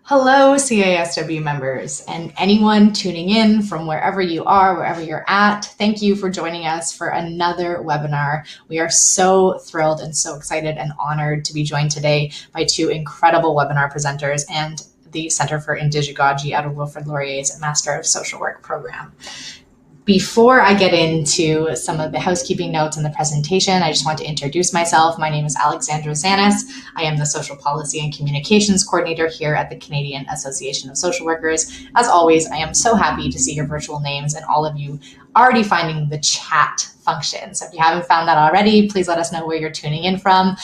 Hello, CASW members, and anyone tuning in from wherever you are, wherever you're at. Thank you for joining us for another webinar. We are so thrilled and so excited and honored to be joined today by two incredible webinar presenters and the Centre for Indigegogy out of Wilfrid Laurier's Master of Social Work program. Before I get into some of the housekeeping notes in the presentation, I just want to introduce myself. My name is Alexandra Zanis. I am the Social Policy and Communications Coordinator here at the Canadian Association of Social Workers. As always, I am so happy to see your virtual names and all of you already finding the chat function. So if you haven't found that already, please let us know where you're tuning in from.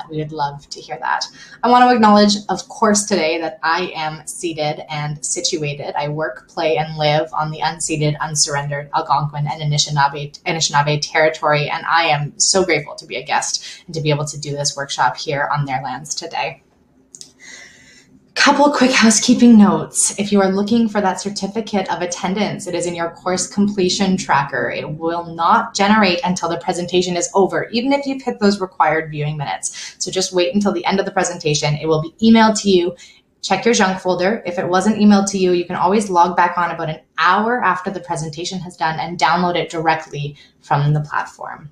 We would love to hear that. I want to acknowledge, of course, today that I am seated and situated. I work, play, and live on the unceded, unsurrendered Algonquin and Anishinaabe territory, and I am so grateful to be a guest and to be able to do this workshop here on their lands today. Couple quick housekeeping notes. If you are looking for that certificate of attendance, it is in your course completion tracker. It will not generate until the presentation is over, even if you've hit those required viewing minutes. So just wait until the end of the presentation. It will be emailed to you. Check your junk folder. If it wasn't emailed to you, you can always log back on about an hour after the presentation has done and download it directly from the platform.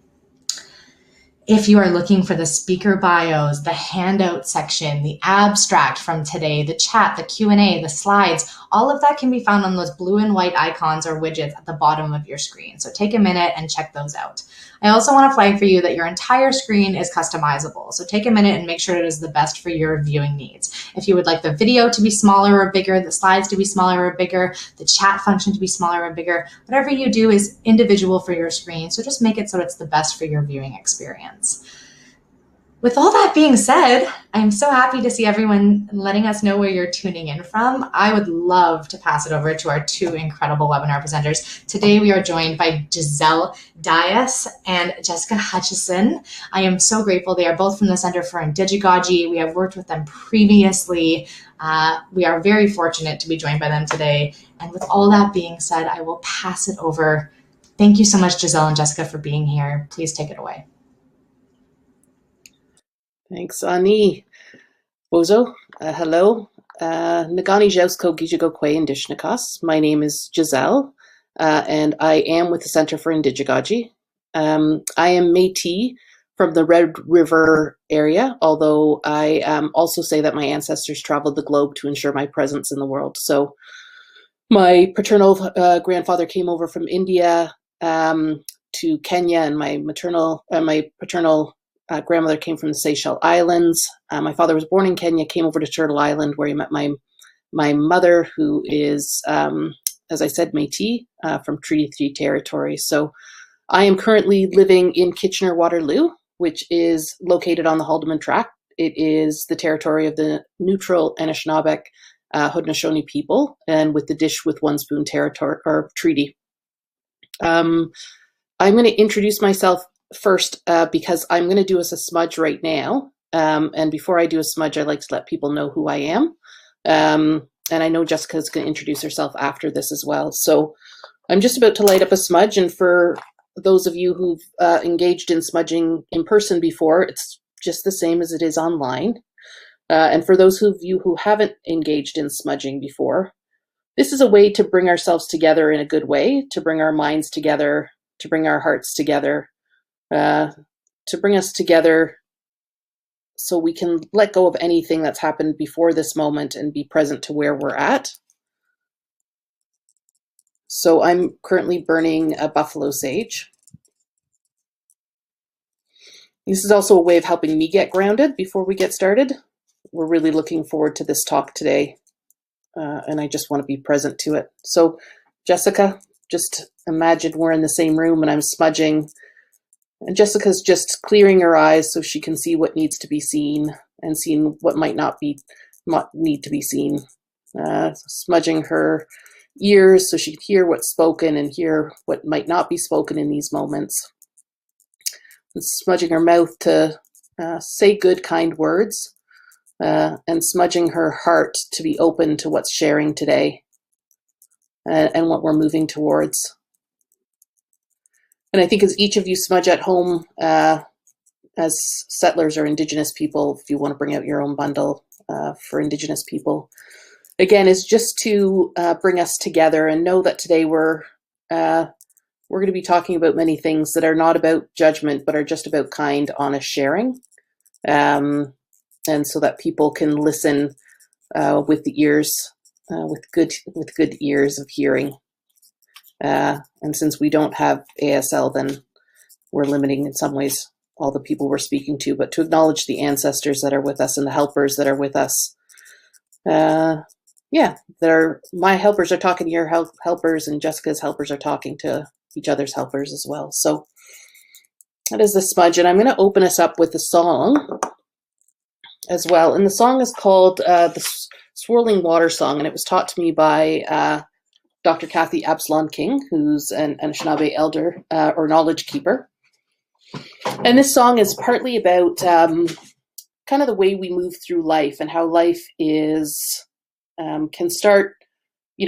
If you are looking for the speaker bios, the handout section, the abstract from today, the chat, the Q&A, the slides, all of that can be found on those blue and white icons or widgets at the bottom of your screen. So take a minute and check those out. I also want to flag for you that your entire screen is customizable. So take a minute and make sure it is the best for your viewing needs. If you would like the video to be smaller or bigger, the slides to be smaller or bigger, the chat function to be smaller or bigger, whatever you do is individual for your screen. So just make it so it's the best for your viewing experience. With all that being said, I'm so happy to see everyone letting us know where you're tuning in from. I would love to pass it over to our two incredible webinar presenters. Today we are joined by Giselle Dias and Jessica Hutchison. I am so grateful. They are both from the Centre for Indigegogy. We have worked with them previously. We are very fortunate to be joined by them today. And with all that being said, I will pass it over. Thank you so much, Giselle and Jessica, for being here. Please take it away. Thanks, Ani. Bozo, hello. Nagani Jausko Gijigokwe Indishnakas. My name is Giselle, and I am with the Centre for Indigegogy. I am Métis from the Red River area, although I also say that my ancestors traveled the globe to ensure my presence in the world. So my paternal grandfather came over from India to Kenya, and my paternal grandmother came from the Seychelles Islands. My father was born in Kenya, came over to Turtle Island, where he met my mother, who is, as I said, Métis from Treaty 3 territory. So I am currently living in Kitchener-Waterloo, which is located on the Haldimand Tract. It is the territory of the neutral Anishinaabe Haudenosaunee people, and with the Dish with One Spoon territory or treaty. I'm going to introduce myself first, because I'm going to do us a smudge right now. And before I do a smudge, I like to let people know who I am. And I know Jessica's going to introduce herself after this as well. So I'm just about to light up a smudge. And for those of you who've engaged in smudging in person before, it's just the same as it is online. And for those of you who haven't engaged in smudging before, this is a way to bring ourselves together in a good way, to bring our minds together, to bring our hearts together, to bring us together so we can let go of anything that's happened before this moment and be present to where we're at. So I'm currently burning a buffalo sage. This is also a way of helping me get grounded before we get started. We're really looking forward to this talk today, and I just want to be present to it. So Jessica, just imagine we're in the same room and I'm smudging. And Jessica's just clearing her eyes so she can see what needs to be seen and seeing what might not need to be seen. Smudging her ears so she can hear what's spoken and hear what might not be spoken in these moments. And smudging her mouth to say good, kind words, and smudging her heart to be open to what's sharing today and what we're moving towards. And I think as each of you smudge at home, as settlers or Indigenous people, if you want to bring out your own bundle, for Indigenous people, again, is just to bring us together and know that today we're going to be talking about many things that are not about judgment, but are just about kind, honest sharing. And so that people can listen with the ears, with good ears of hearing. And since we don't have ASL, then we're limiting in some ways all the people we're speaking to, but to acknowledge the ancestors that are with us and the helpers that are with us. My helpers are talking to your helpers, and Jessica's helpers are talking to each other's helpers as well. So that is the smudge, and I'm going to open us up with a song as well. And the song is called the Swirling Water Song, and it was taught to me by Dr. Kathy Absalon King, who's an Anishinaabe elder or knowledge keeper. And this song is partly about kind of the way we move through life and how life is can start,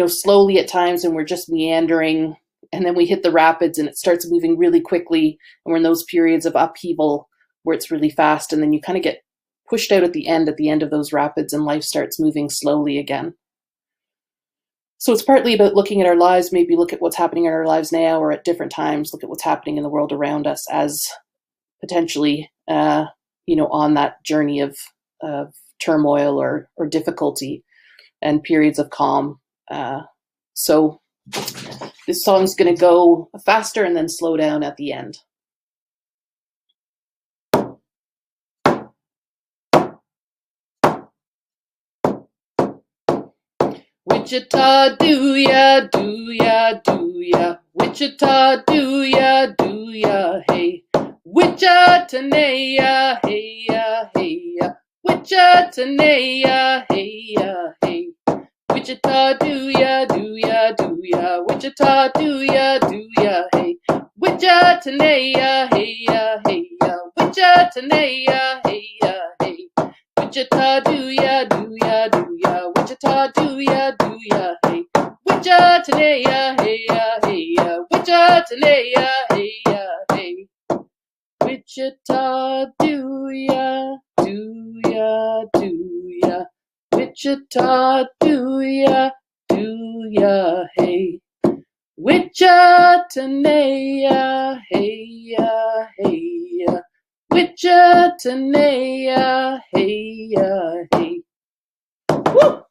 slowly at times, and we're just meandering, and then we hit the rapids and it starts moving really quickly, and we're in those periods of upheaval where it's really fast, and then you kind of get pushed out at the end of those rapids, and life starts moving slowly again. So it's partly about looking at our lives, maybe look at what's happening in our lives now or at different times, look at what's happening in the world around us as potentially, on that journey of turmoil or difficulty and periods of calm. So this song's going to go faster and then slow down at the end. Wichita, do ya, Wichita, do ya, hey. Wichita, hey ya, Wichita, hey ya, hey. Wichita, do ya, Wichita, do ya, hey. Wichita, hey ya, Wichita, hey ya, hey. Wichita, do ya, Wichita, do ya, hey. Wichita, hey ya, Wichita, hey ya, hey. Wichita, do ya, Wichita, do ya, hey. Wichita, hey ya, hey. Wichita, hey ya, hey. Woo!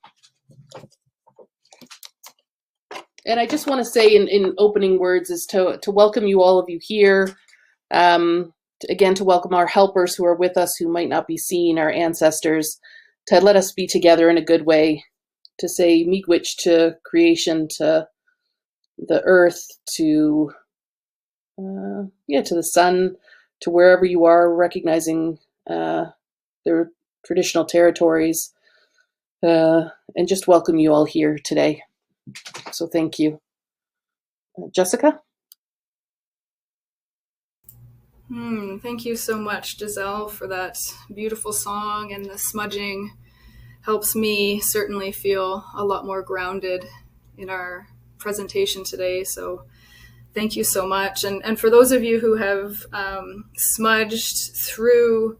And I just want to say in opening words is to welcome all of you here. Again, to welcome our helpers who are with us, who might not be seen, our ancestors, to let us be together in a good way, to say miigwech to creation, to the earth, to the sun, to wherever you are, recognizing their traditional territories, and just welcome you all here today. So thank you. Jessica? Thank you so much, Giselle, for that beautiful song, and the smudging helps me certainly feel a lot more grounded in our presentation today. So thank you so much. And for those of you who have smudged through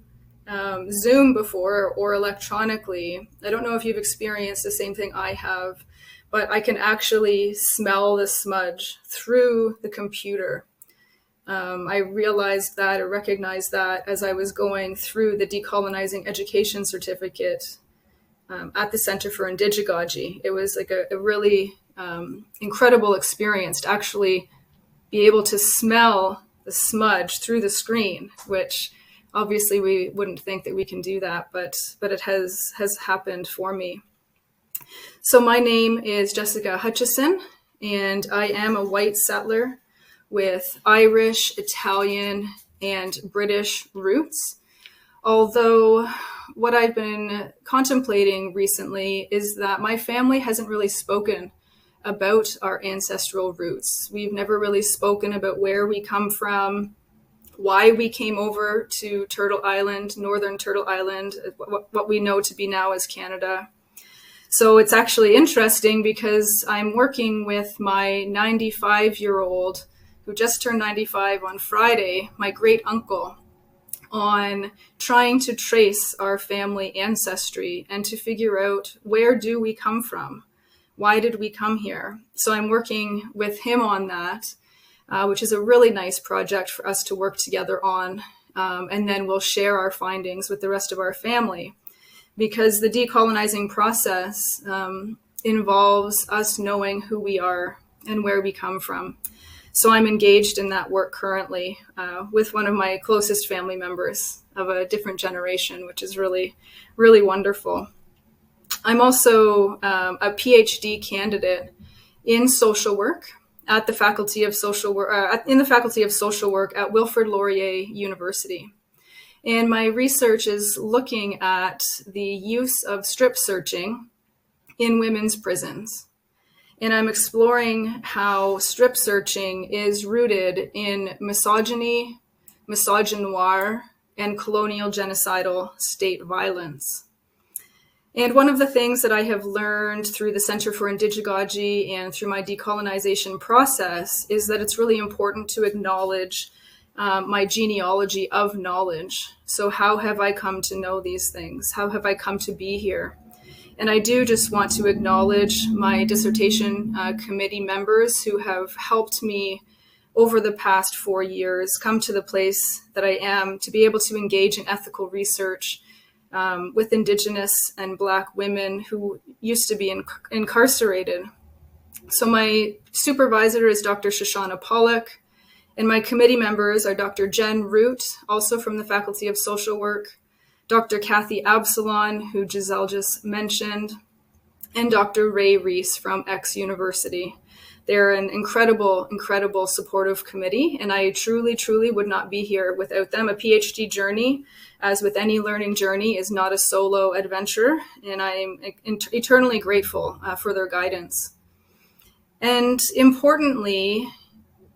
Zoom before or electronically, I don't know if you've experienced the same thing I have, but I can actually smell the smudge through the computer. I realized that or recognized that as I was going through the Decolonizing Education certificate at the Centre for Indigegogy. It was like a really incredible experience to actually be able to smell the smudge through the screen, which obviously we wouldn't think that we can do that, but it has happened for me. So my name is Jessica Hutchison, and I am a white settler with Irish, Italian, and British roots. Although what I've been contemplating recently is that my family hasn't really spoken about our ancestral roots. We've never really spoken about where we come from, why we came over to Turtle Island, Northern Turtle Island, what we know to be now as Canada. So it's actually interesting because I'm working with my 95-year-old who just turned 95 on Friday, my great uncle, on trying to trace our family ancestry and to figure out, where do we come from? Why did we come here? So I'm working with him on that, which is a really nice project for us to work together on. And then we'll share our findings with the rest of our family, because the decolonizing process involves us knowing who we are and where we come from. So I'm engaged in that work currently with one of my closest family members of a different generation, which is really, really wonderful. I'm also a PhD candidate in social work at the Faculty of Social Work, in the Faculty of Social Work at Wilfrid Laurier University. And my research is looking at the use of strip searching in women's prisons. And I'm exploring how strip searching is rooted in misogyny, misogynoir, and colonial genocidal state violence. And one of the things that I have learned through the Centre for Indigegogy and through my decolonization process is that it's really important to acknowledge my genealogy of knowledge. So how have I come to know these things? How have I come to be here? And I do just want to acknowledge my dissertation committee members who have helped me over the past 4 years come to the place that I am, to be able to engage in ethical research with Indigenous and Black women who used to be incarcerated. So my supervisor is Dr. Shoshana Pollock, and my committee members are Dr. Jen Root, also from the Faculty of Social Work, Dr. Kathy Absalon, who Giselle just mentioned, and Dr. Ray Reese from X University. They're an incredible, incredible supportive committee, and I truly, truly would not be here without them. A PhD journey, as with any learning journey, is not a solo adventure, and I'm eternally grateful for their guidance. And importantly,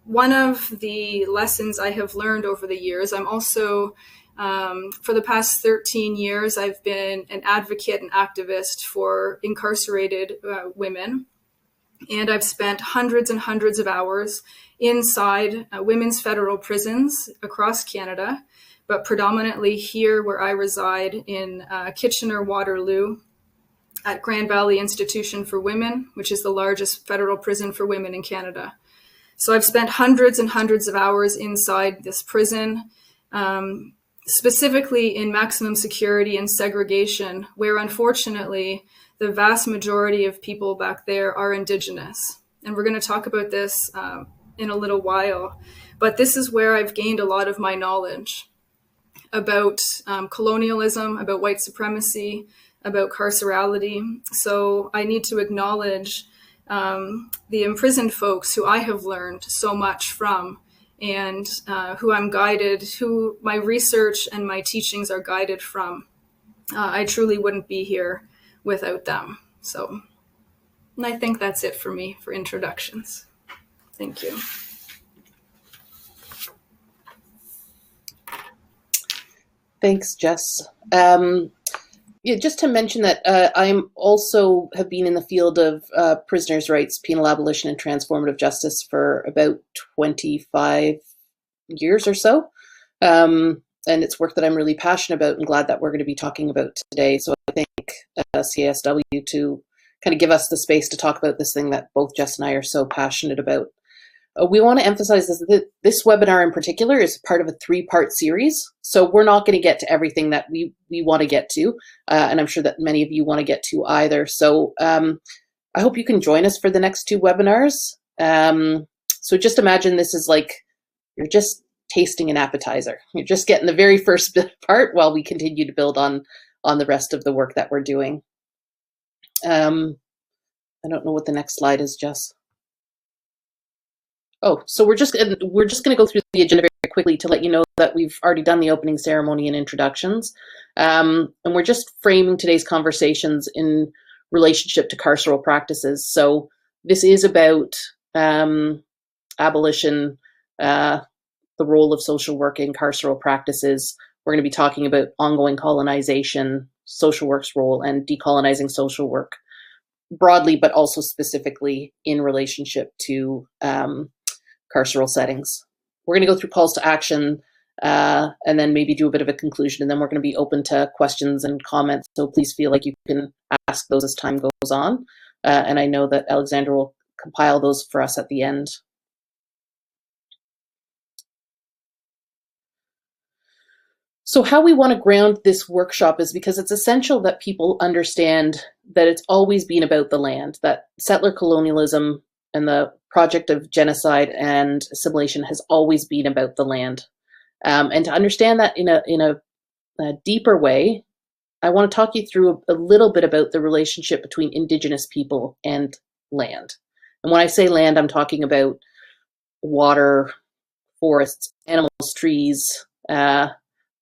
one of the lessons I have learned over the years, I'm also for the past 13 years, I've been an advocate and activist for incarcerated women. And I've spent hundreds and hundreds of hours inside women's federal prisons across Canada, but predominantly here where I reside in Kitchener-Waterloo at Grand Valley Institution for Women, which is the largest federal prison for women in Canada. So I've spent hundreds and hundreds of hours inside this prison, specifically in maximum security and segregation, where unfortunately the vast majority of people back there are Indigenous. And we're going to talk about this in a little while. But this is where I've gained a lot of my knowledge about colonialism, about white supremacy, about carcerality. So I need to acknowledge the imprisoned folks who I have learned so much from, and who I'm guided, who my research and my teachings are guided from. I truly wouldn't be here without them. So, and I think that's it for me for introductions. Thank you. Thanks, Jess. Yeah, just to mention that I'm also have been in the field of prisoners' rights, penal abolition, and transformative justice for about 25 years or so. And it's work that I'm really passionate about and glad that we're going to be talking about today. So I thank CASW to kind of give us the space to talk about this thing that both Jess and I are so passionate about. We want to emphasize this webinar in particular is part of a 3-part series. So we're not going to get to everything that we want to get to. And I'm sure that many of you want to get to either. So I hope you can join us for the next 2 webinars. So just imagine this is like, you're just tasting an appetizer. You're just getting the very first part while we continue to build on the rest of the work that we're doing. I don't know what the next slide is, Jess. Oh, so we're just going to go through the agenda very quickly to let you know that we've already done the opening ceremony and introductions. And we're just framing today's conversations in relationship to carceral practices. So this is about abolition, the role of social work in carceral practices. We're going to be talking about ongoing colonization, social work's role, and decolonizing social work broadly, but also specifically in relationship to carceral settings. We're going to go through calls to action and then maybe do a bit of a conclusion, and then we're going to be open to questions and comments. So please feel like you can ask those as time goes on. And I know that Alexandra will compile those for us at the end. So how we want to ground this workshop is because it's essential that people understand that it's always been about the land, that settler colonialism and the project of genocide and assimilation has always been about the land. And to understand that in a deeper way, I want to talk you through a little bit about the relationship between Indigenous people and land. And when I say land, I'm talking about water, forests, animals, trees,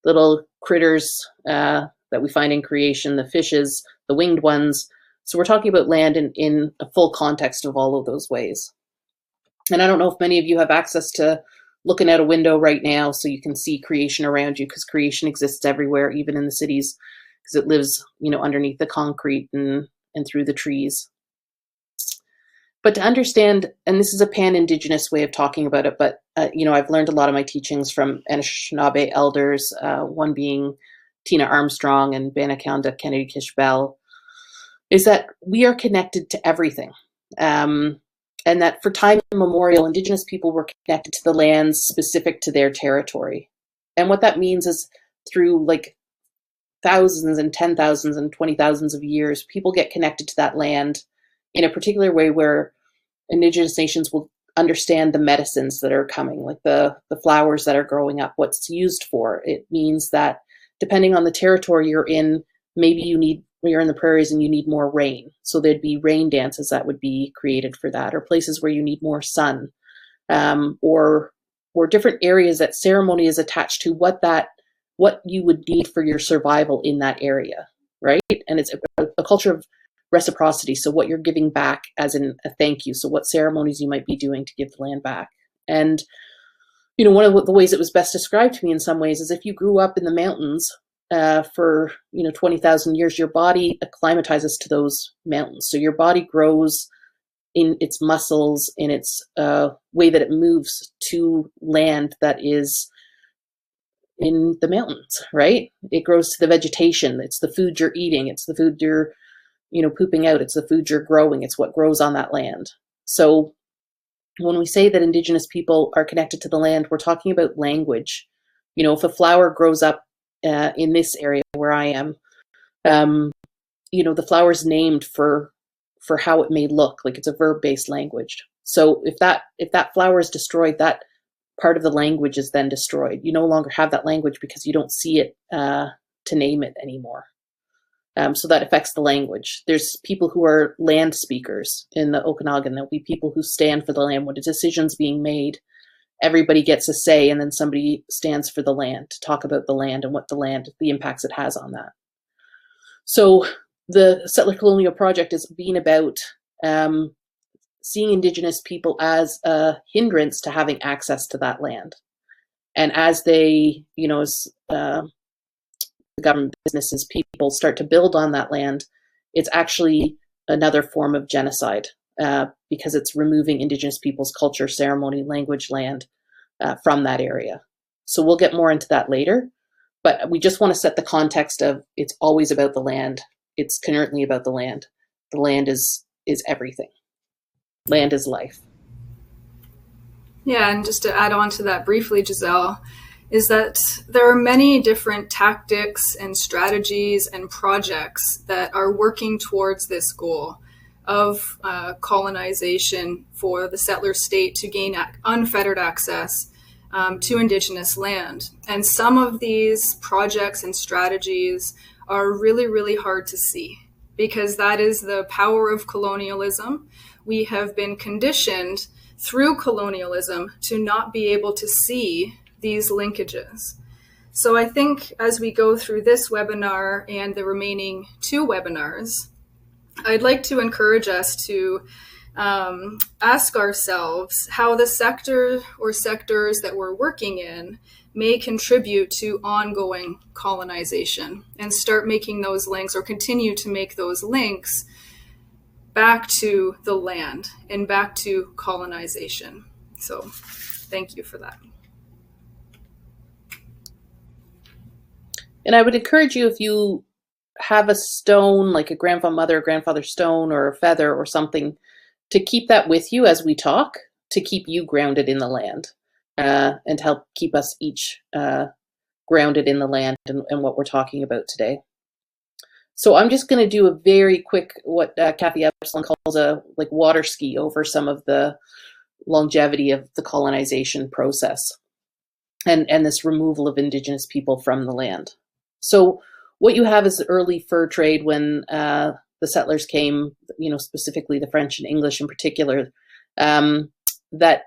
little critters that we find in creation, the fishes, the winged ones. So we're talking about land in a full context of all of those ways. And I don't know if many of you have access to looking out a window right now so you can see creation around you, because creation exists everywhere, even in the cities, because it lives, underneath the concrete and through the trees. But to understand, and this is a pan-Indigenous way of talking about it, but I've learned a lot of my teachings from Anishinaabe elders, one being Tina Armstrong and Banakanda Kennedy Kish-Bell, is that we are connected to everything. And that for time immemorial, Indigenous people were connected to the lands specific to their territory. And what that means is through thousands and 10,000s and 20,000s of years, people get connected to that land in a particular way where Indigenous nations will understand the medicines that are coming, like the flowers that are growing up, what's used for. It means that depending on the territory you're in, maybe you're in the prairies and you need more rain. So there'd be rain dances that would be created for that, or places where you need more sun, or different areas that ceremony is attached to what you would need for your survival in that area, right? And it's a culture of reciprocity. So what you're giving back as in a thank you. So what ceremonies you might be doing to give the land back. And, one of the ways it was best described to me in some ways is if you grew up in the mountains for 20,000 years, your body acclimatizes to those mountains. So your body grows in its muscles, in its way that it moves to land that is in the mountains, right? It grows to the vegetation. It's the food you're eating. It's the food you're, pooping out. It's the food you're growing. It's what grows on that land. So when we say that Indigenous people are connected to the land, we're talking about language. If a flower grows up in this area where I am, the flower is named for how it may look, like it's a verb-based language. So if that flower is destroyed, that part of the language is then destroyed. You no longer have that language because you don't see it to name it anymore. So that affects the language. There's people who are land speakers in the Okanagan. There'll be people who stand for the land. When a decision's being made, everybody gets a say, and then somebody stands for the land to talk about the land and what the impacts it has on that. So the Settler Colonial Project is being about seeing Indigenous people as a hindrance to having access to that land. And as they, as the government, businesses, people start to build on that land, it's actually another form of genocide because it's removing Indigenous people's culture, ceremony, language, land from that area. So we'll get more into that later, but we just want to set the context of it's always about the land. It's currently about the land. The land is everything. Land is life. Yeah, and just to add on to that briefly, Giselle, is that there are many different tactics and strategies and projects that are working towards this goal of colonization for the settler state to gain unfettered access to Indigenous land. And some of these projects and strategies are really, really hard to see because that is the power of colonialism. We have been conditioned through colonialism to not be able to see these linkages. So I think as we go through this webinar and the remaining 2 webinars, I'd like to encourage us to ask ourselves how the sector or sectors that we're working in may contribute to ongoing colonization and start making those links or continue to make those links back to the land and back to colonization. So thank you for that. And I would encourage you, if you have a stone, like a grandmother, grandfather stone, or a feather or something, to keep that with you as we talk, to keep you grounded in the land, and help keep us each grounded in the land and what we're talking about today. So I'm just going to do a very quick, what Kathy Epstein calls a water ski over some of the longevity of the colonization process and this removal of Indigenous people from the land. So what you have is the early fur trade when the settlers came, specifically the French and English in particular, that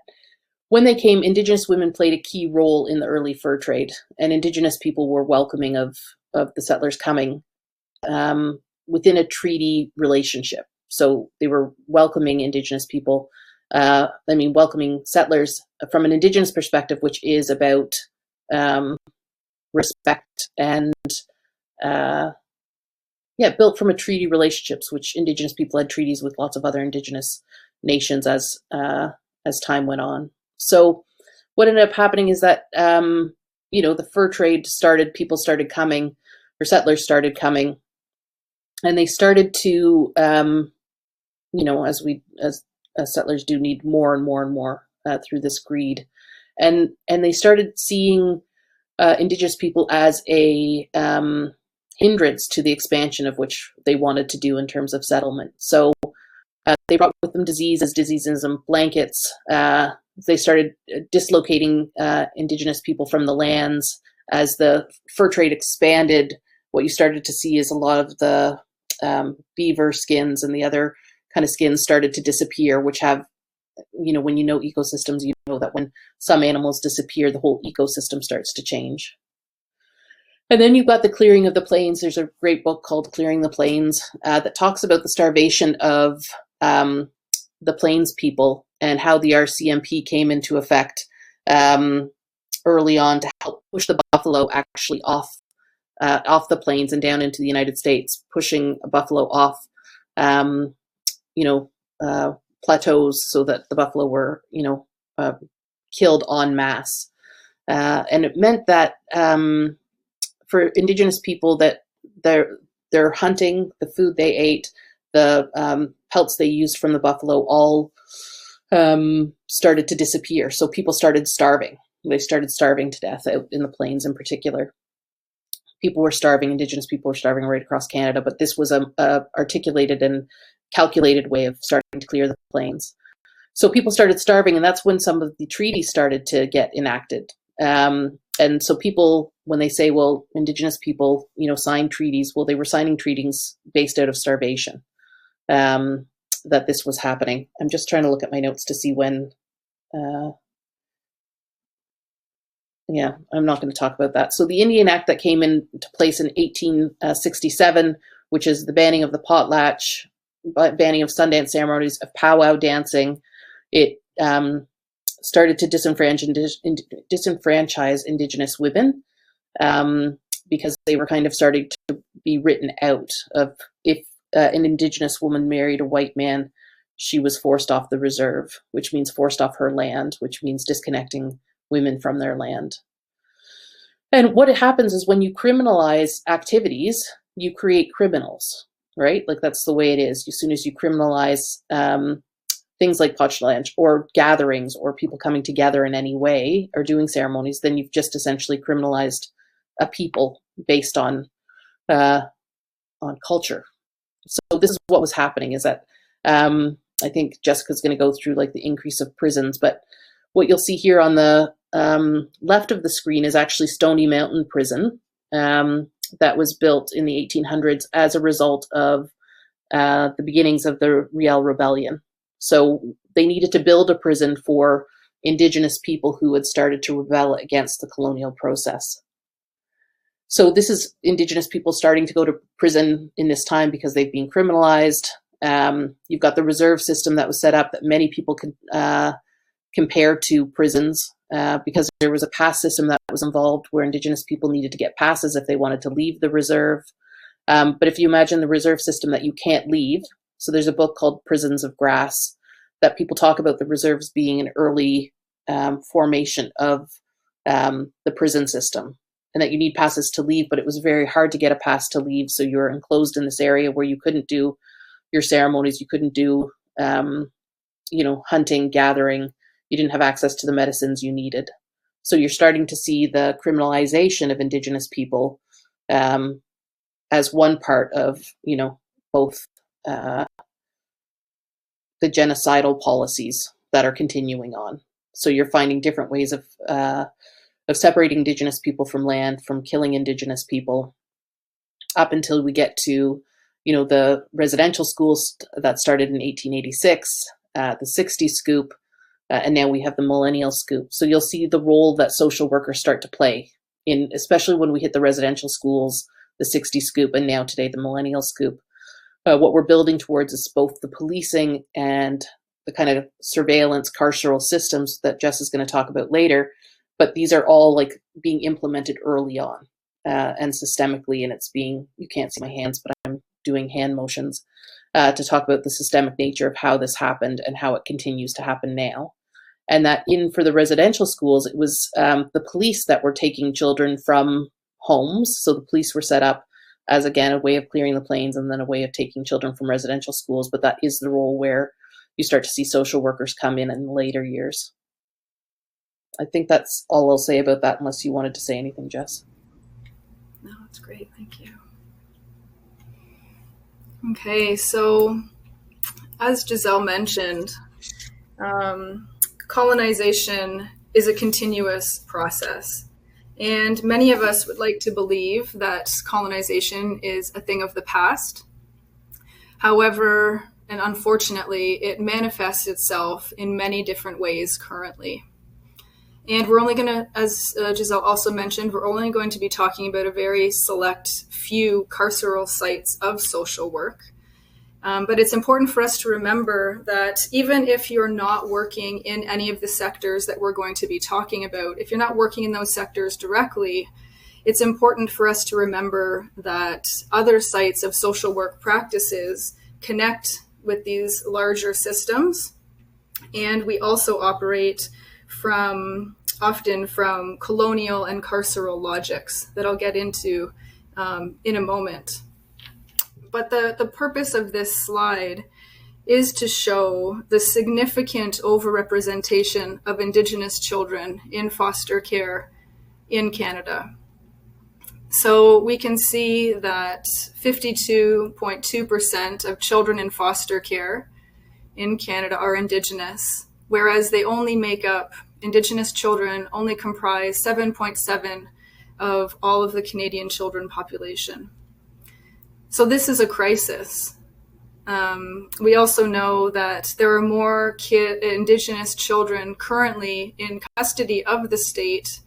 when they came, Indigenous women played a key role in the early fur trade, and Indigenous people were welcoming of the settlers coming within a treaty relationship. So they were welcoming Indigenous people, welcoming settlers from an Indigenous perspective, which is about respect and, built from a treaty relationships, which Indigenous people had treaties with lots of other Indigenous nations as time went on. So what ended up happening is that, the fur trade started, people started coming, or settlers started coming, and they started to, as settlers do, need more and more and more through this greed. And they started seeing Indigenous people as a hindrance to the expansion of which they wanted to do in terms of settlement. So they brought with them diseases and blankets. They started dislocating Indigenous people from the lands. As the fur trade expanded, what you started to see is a lot of the beaver skins and the other kind of skins started to disappear, which have, when you know ecosystems, you know that when some animals disappear, the whole ecosystem starts to change. And then you've got the clearing of the plains. There's a great book called Clearing the Plains that talks about the starvation of the plains people and how the RCMP came into effect early on to help push the buffalo actually off the plains and down into the United States, pushing a buffalo off, plateaus so that the buffalo were, killed en masse. And it meant that for Indigenous people that their hunting, the food they ate, the pelts they used from the buffalo all started to disappear. So people started starving. They started starving to death out in the plains in particular. People were starving, Indigenous people were starving right across Canada, but this was a articulated and calculated way of starting to clear the plains. So people started starving, and that's when some of the treaties started to get enacted. And so people, when they say, well, Indigenous people, signed treaties, well, they were signing treaties based out of starvation, that this was happening. I'm just trying to look at my notes to see when, I'm not going to talk about that. So the Indian Act that came into place in 1867, which is the banning of the potlatch, banning of Sundance ceremonies, of powwow dancing, it started to disenfranchise Indigenous women because they were kind of starting to be written out of, if an Indigenous woman married a white man, she was forced off the reserve, which means forced off her land, which means disconnecting women from their land. And what happens is when you criminalize activities, you create criminals, right? Like that's the way it is. As soon as you criminalize things like potlatch or gatherings or people coming together in any way or doing ceremonies, then you've just essentially criminalized a people based on culture. So this is what was happening, is that I think Jessica's going to go through like the increase of prisons, but what you'll see here on the left of the screen is actually Stony Mountain Prison that was built in the 1800s as a result of the beginnings of the Riel Rebellion. So they needed to build a prison for Indigenous people who had started to rebel against the colonial process. So this is Indigenous people starting to go to prison in this time because they've been criminalized. You've got the reserve system that was set up that many people could compare to prisons because there was a pass system that was involved where Indigenous people needed to get passes if they wanted to leave the reserve. But if you imagine the reserve system that you can't leave, so there's a book called Prisons of Grass that people talk about the reserves being an early formation of the prison system. and that you need passes to leave, but it was very hard to get a pass to leave. So you were enclosed in this area where you couldn't do your ceremonies, you couldn't do, hunting, gathering, you didn't have access to the medicines you needed. So you're starting to see the criminalization of Indigenous people as one part of, both the genocidal policies that are continuing on. So you're finding different ways of separating Indigenous people from land, from killing Indigenous people, up until we get to, the residential schools that started in 1886, the 60 scoop, and now we have the millennial scoop. So you'll see the role that social workers start to play in, especially when we hit the residential schools, the 60 scoop, and now today the millennial scoop. What we're building towards is both the policing and the kind of surveillance carceral systems that Jess is going to talk about later. But these are all like being implemented early on and systemically, and it's being, you can't see my hands, but I'm doing hand motions to talk about the systemic nature of how this happened and how it continues to happen now. And that for the residential schools, it was the police that were taking children from homes. So the police were set up as, again, a way of clearing the plains and then a way of taking children from residential schools. But that is the role where you start to see social workers come in later years. I think that's all I'll say about that, unless you wanted to say anything, Jess. No, that's great. Thank you. Okay, so as Giselle mentioned, colonization is a continuous process. And many of us would like to believe that colonization is a thing of the past. However, and unfortunately, it manifests itself in many different ways currently. And we're only going to, as Giselle also mentioned, we're only going to be talking about a very select few carceral sites of social work. But it's important for us to remember that even if you're not working in any of the sectors that we're going to be talking about, if you're not working in those sectors directly, it's important for us to remember that other sites of social work practices connect with these larger systems. And we also operate often from colonial and carceral logics that I'll get into in a moment. But the purpose of this slide is to show the significant overrepresentation of Indigenous children in foster care in Canada. So we can see that 52.2% of children in foster care in Canada are Indigenous, whereas Indigenous children only comprise 7.7% of all of the Canadian children population. So this is a crisis. We also know that there are more Indigenous children currently in custody of the state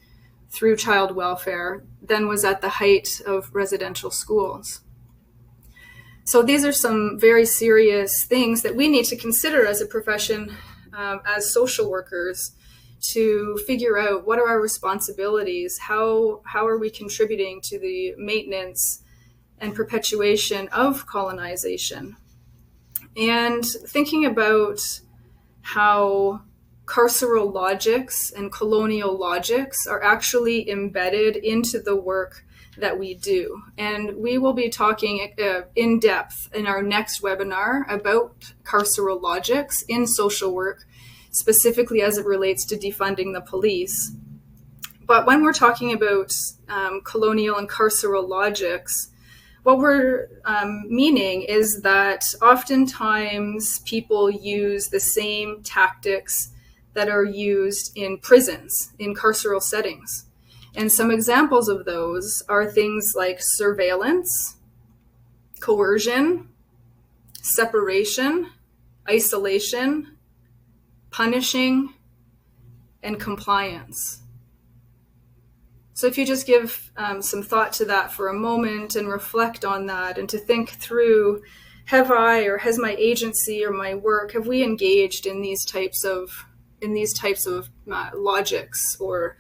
through child welfare than was at the height of residential schools. So these are some very serious things that we need to consider as a profession, as social workers, to figure out what are our responsibilities, how are we contributing to the maintenance and perpetuation of colonization. And thinking about how carceral logics and colonial logics are actually embedded into the work that we do. And we will be talking in depth in our next webinar about carceral logics in social work, specifically as it relates to defunding the police. But when we're talking about colonial and carceral logics, what we're meaning is that oftentimes people use the same tactics that are used in prisons, in carceral settings. And some examples of those are things like surveillance, coercion, separation, isolation, punishing, and compliance. So if you just give some thought to that for a moment and reflect on that, and to think through, has my agency or my work, have we engaged in these types of logics or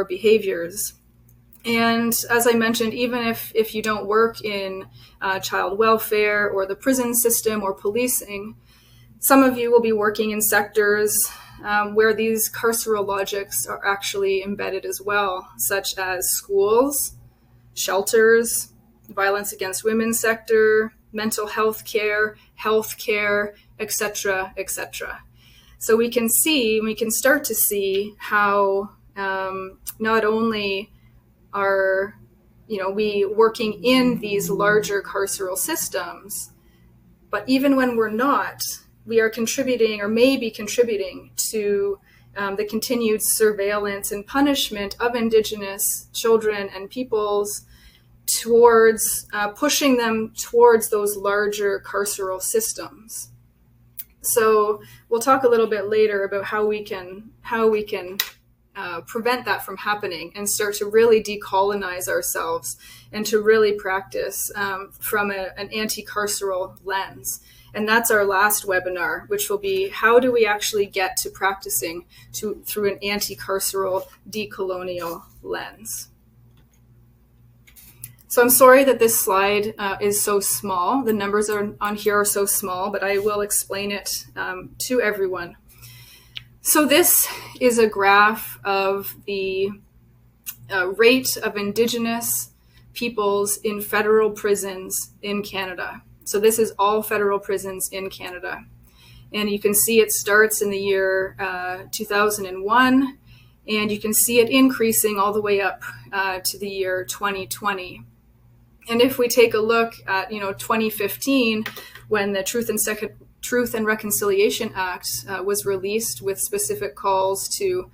behaviors? And as I mentioned, even if you don't work in child welfare or the prison system or policing, some of you will be working in sectors where these carceral logics are actually embedded as well, such as schools, shelters, violence against women sector, mental health care, etc., etc. So we can start to see how not only are we working in these larger carceral systems, but even when we're not, we are contributing or may be contributing to the continued surveillance and punishment of Indigenous children and peoples towards pushing them towards those larger carceral systems. So we'll talk a little bit later about how we can prevent that from happening and start to really decolonize ourselves and to really practice from an anti-carceral lens. And that's our last webinar, which will be how do we actually get to practicing through an anti-carceral decolonial lens. So I'm sorry that this slide is so small. The numbers on here are so small, but I will explain it to everyone. So this is a graph of the rate of Indigenous peoples in federal prisons in Canada. So this is all federal prisons in Canada. And you can see it starts in the year 2001, and you can see it increasing all the way up to the year 2020. And if we take a look at 2015, when the Truth and Reconciliation Act was released with specific calls to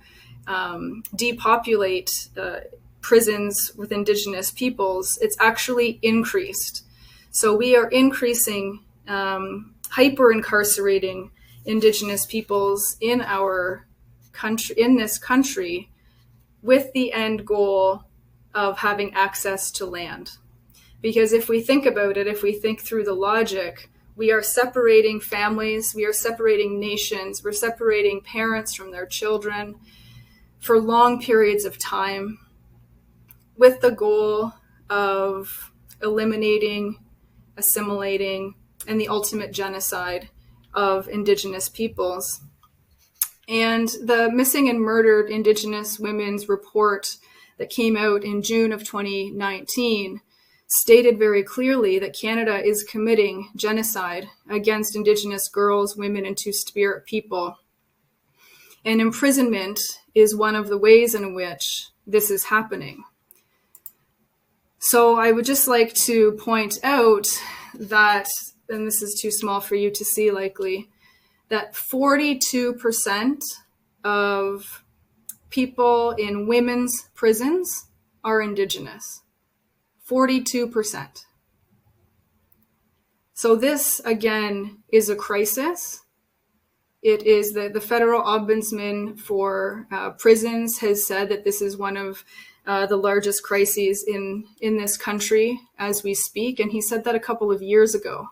depopulate prisons with Indigenous peoples, it's actually increased. So we are increasing, hyper-incarcerating Indigenous peoples in our country, in this country, with the end goal of having access to land. Because if we think about it, if we think through the logic, we are separating families, we are separating nations, we're separating parents from their children for long periods of time with the goal of eliminating, assimilating, and the ultimate genocide of Indigenous peoples. And the Missing and Murdered Indigenous Women's Report that came out in June of 2019 stated very clearly that Canada is committing genocide against Indigenous girls, women, and Two-Spirit people. And imprisonment is one of the ways in which this is happening. So I would just like to point out that, and this is too small for you to see likely, that 42% of people in women's prisons are Indigenous. 42%. So this, again, is a crisis. It is the federal ombudsman for prisons has said that this is one of the largest crises in this country as we speak. And he said that a couple of years ago.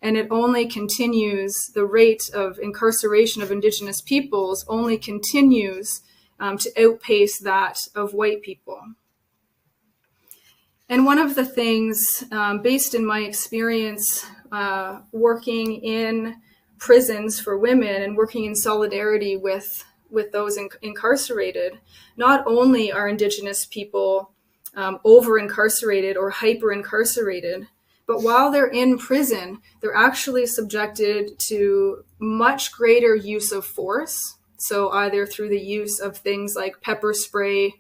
And it only continues, the rate of incarceration of Indigenous peoples only continues to outpace that of white people. And one of the things, based in my experience working in prisons for women and working in solidarity with those incarcerated, not only are Indigenous people over-incarcerated or hyper-incarcerated, but while they're in prison, they're actually subjected to much greater use of force. So either through the use of things like pepper spray,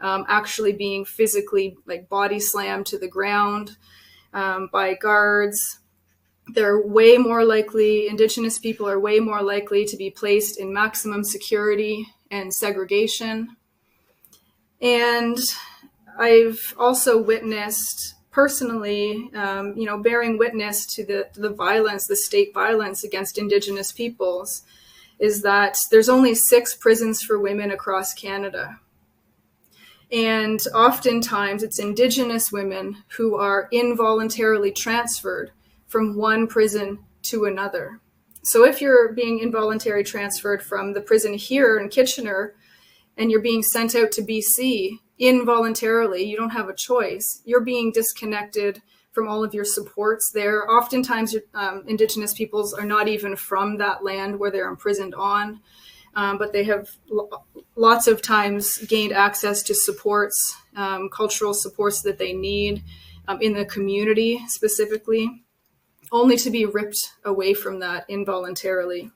actually being physically like body slammed to the ground by guards. They're way more likely, Indigenous people are way more likely to be placed in maximum security and segregation. And I've also witnessed personally, bearing witness to the violence, the state violence against Indigenous peoples, is that there's only 6 prisons for women across Canada. And oftentimes it's Indigenous women who are involuntarily transferred from one prison to another. So if you're being involuntarily transferred from the prison here in Kitchener and you're being sent out to BC involuntarily, you don't have a choice. You're being disconnected from all of your supports there. Oftentimes Indigenous peoples are not even from that land where they're imprisoned on. but they have lots of times gained access to supports, cultural supports that they need in the community specifically, only to be ripped away from that involuntarily.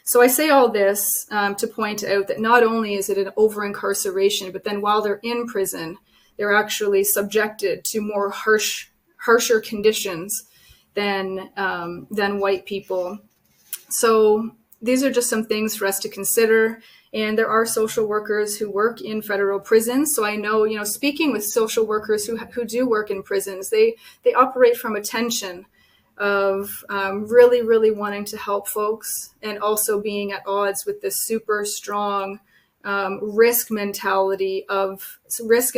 So I say all this to point out that not only is it an over-incarceration, but then while they're in prison, they're actually subjected to more harsher conditions than white people. So these are just some things for us to consider. And there are social workers who work in federal prisons. So I know, speaking with social workers who do work in prisons, they operate from a tension of really, really wanting to help folks and also being at odds with this super strong risk and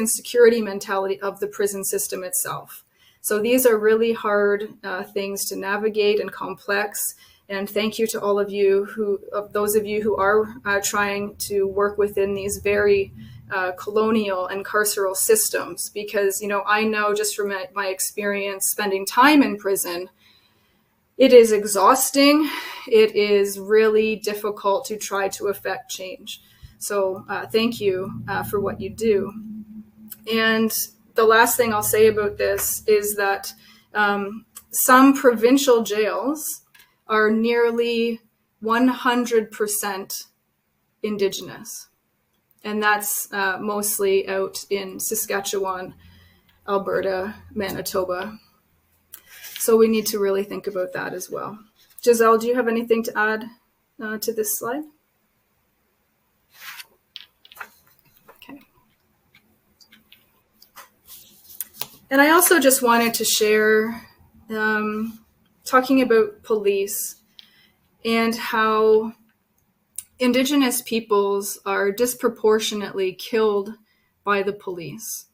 security mentality of the prison system itself. So these are really hard things to navigate and complex. And thank you to all of you those of you who are trying to work within these very colonial and carceral systems, because, I know just from my experience spending time in prison, it is exhausting. It is really difficult to try to affect change. So thank you for what you do. And the last thing I'll say about this is that some provincial jails are nearly 100% Indigenous. And that's mostly out in Saskatchewan, Alberta, Manitoba. So we need to really think about that as well. Giselle, do you have anything to add to this slide? Okay. And I also just wanted to share, talking about police and how Indigenous peoples are disproportionately killed by the police.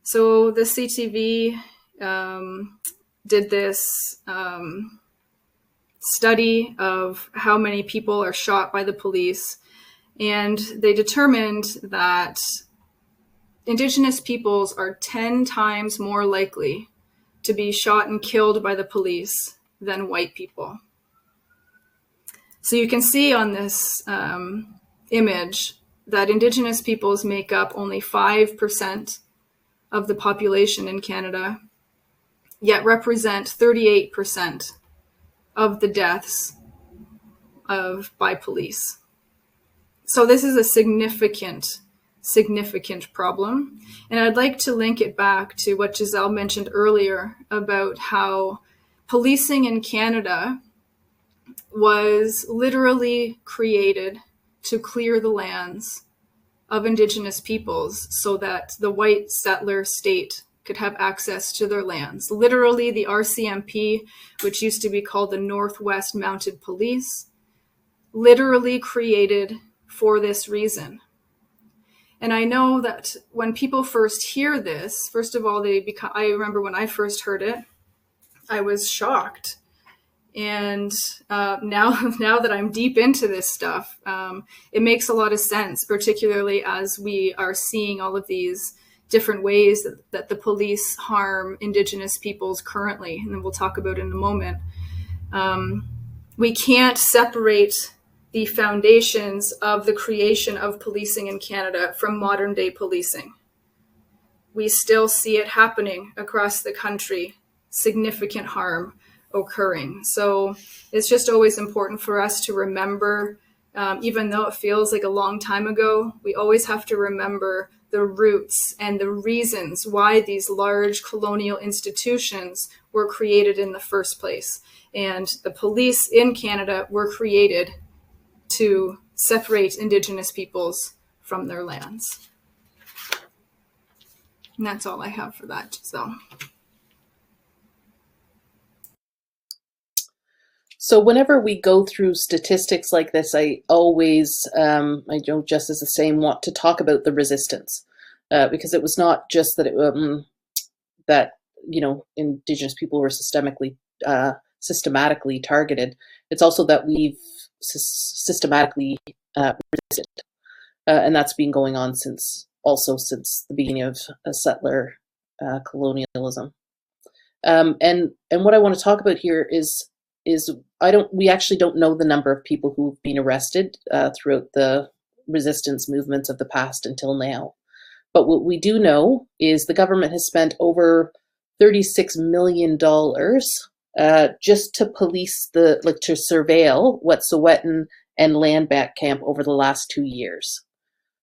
So the CTV did this study of how many people are shot by the police, and they determined that Indigenous peoples are 10 times more likely to be shot and killed by the police than white people. So you can see on this image that Indigenous peoples make up only 5% of the population in Canada, yet represent 38% of the deaths by police. So this is a significant problem. And I'd like to link it back to what Giselle mentioned earlier about how policing in Canada was literally created to clear the lands of Indigenous peoples so that the white settler state could have access to their lands. Literally, the RCMP, which used to be called the Northwest Mounted Police, literally created for this reason. And I know that when people first hear this, first of all, I remember when I first heard it, I was shocked. And now that I'm deep into this stuff, it makes a lot of sense, particularly as we are seeing all of these different ways that the police harm Indigenous peoples currently, and then we'll talk about it in a moment. We can't separate the foundations of the creation of policing in Canada from modern day policing. We still see it happening across the country, significant harm occurring. So it's just always important for us to remember, even though it feels like a long time ago, we always have to remember the roots and the reasons why these large colonial institutions were created in the first place. And the police in Canada were created to separate Indigenous peoples from their lands. And that's all I have for that, Giselle. So whenever we go through statistics like this, I always, I don't just as the same, want to talk about the resistance, because it was not just that that Indigenous people were systematically targeted. It's also that we've systematically resisted, and that's been going on since the beginning of settler colonialism. And what I want to talk about here is we actually don't know the number of people who've been arrested throughout the resistance movements of the past until now. But what we do know is the government has spent over $36 million just to police to surveil Wet'suwet'en and Landback Camp over the last 2 years.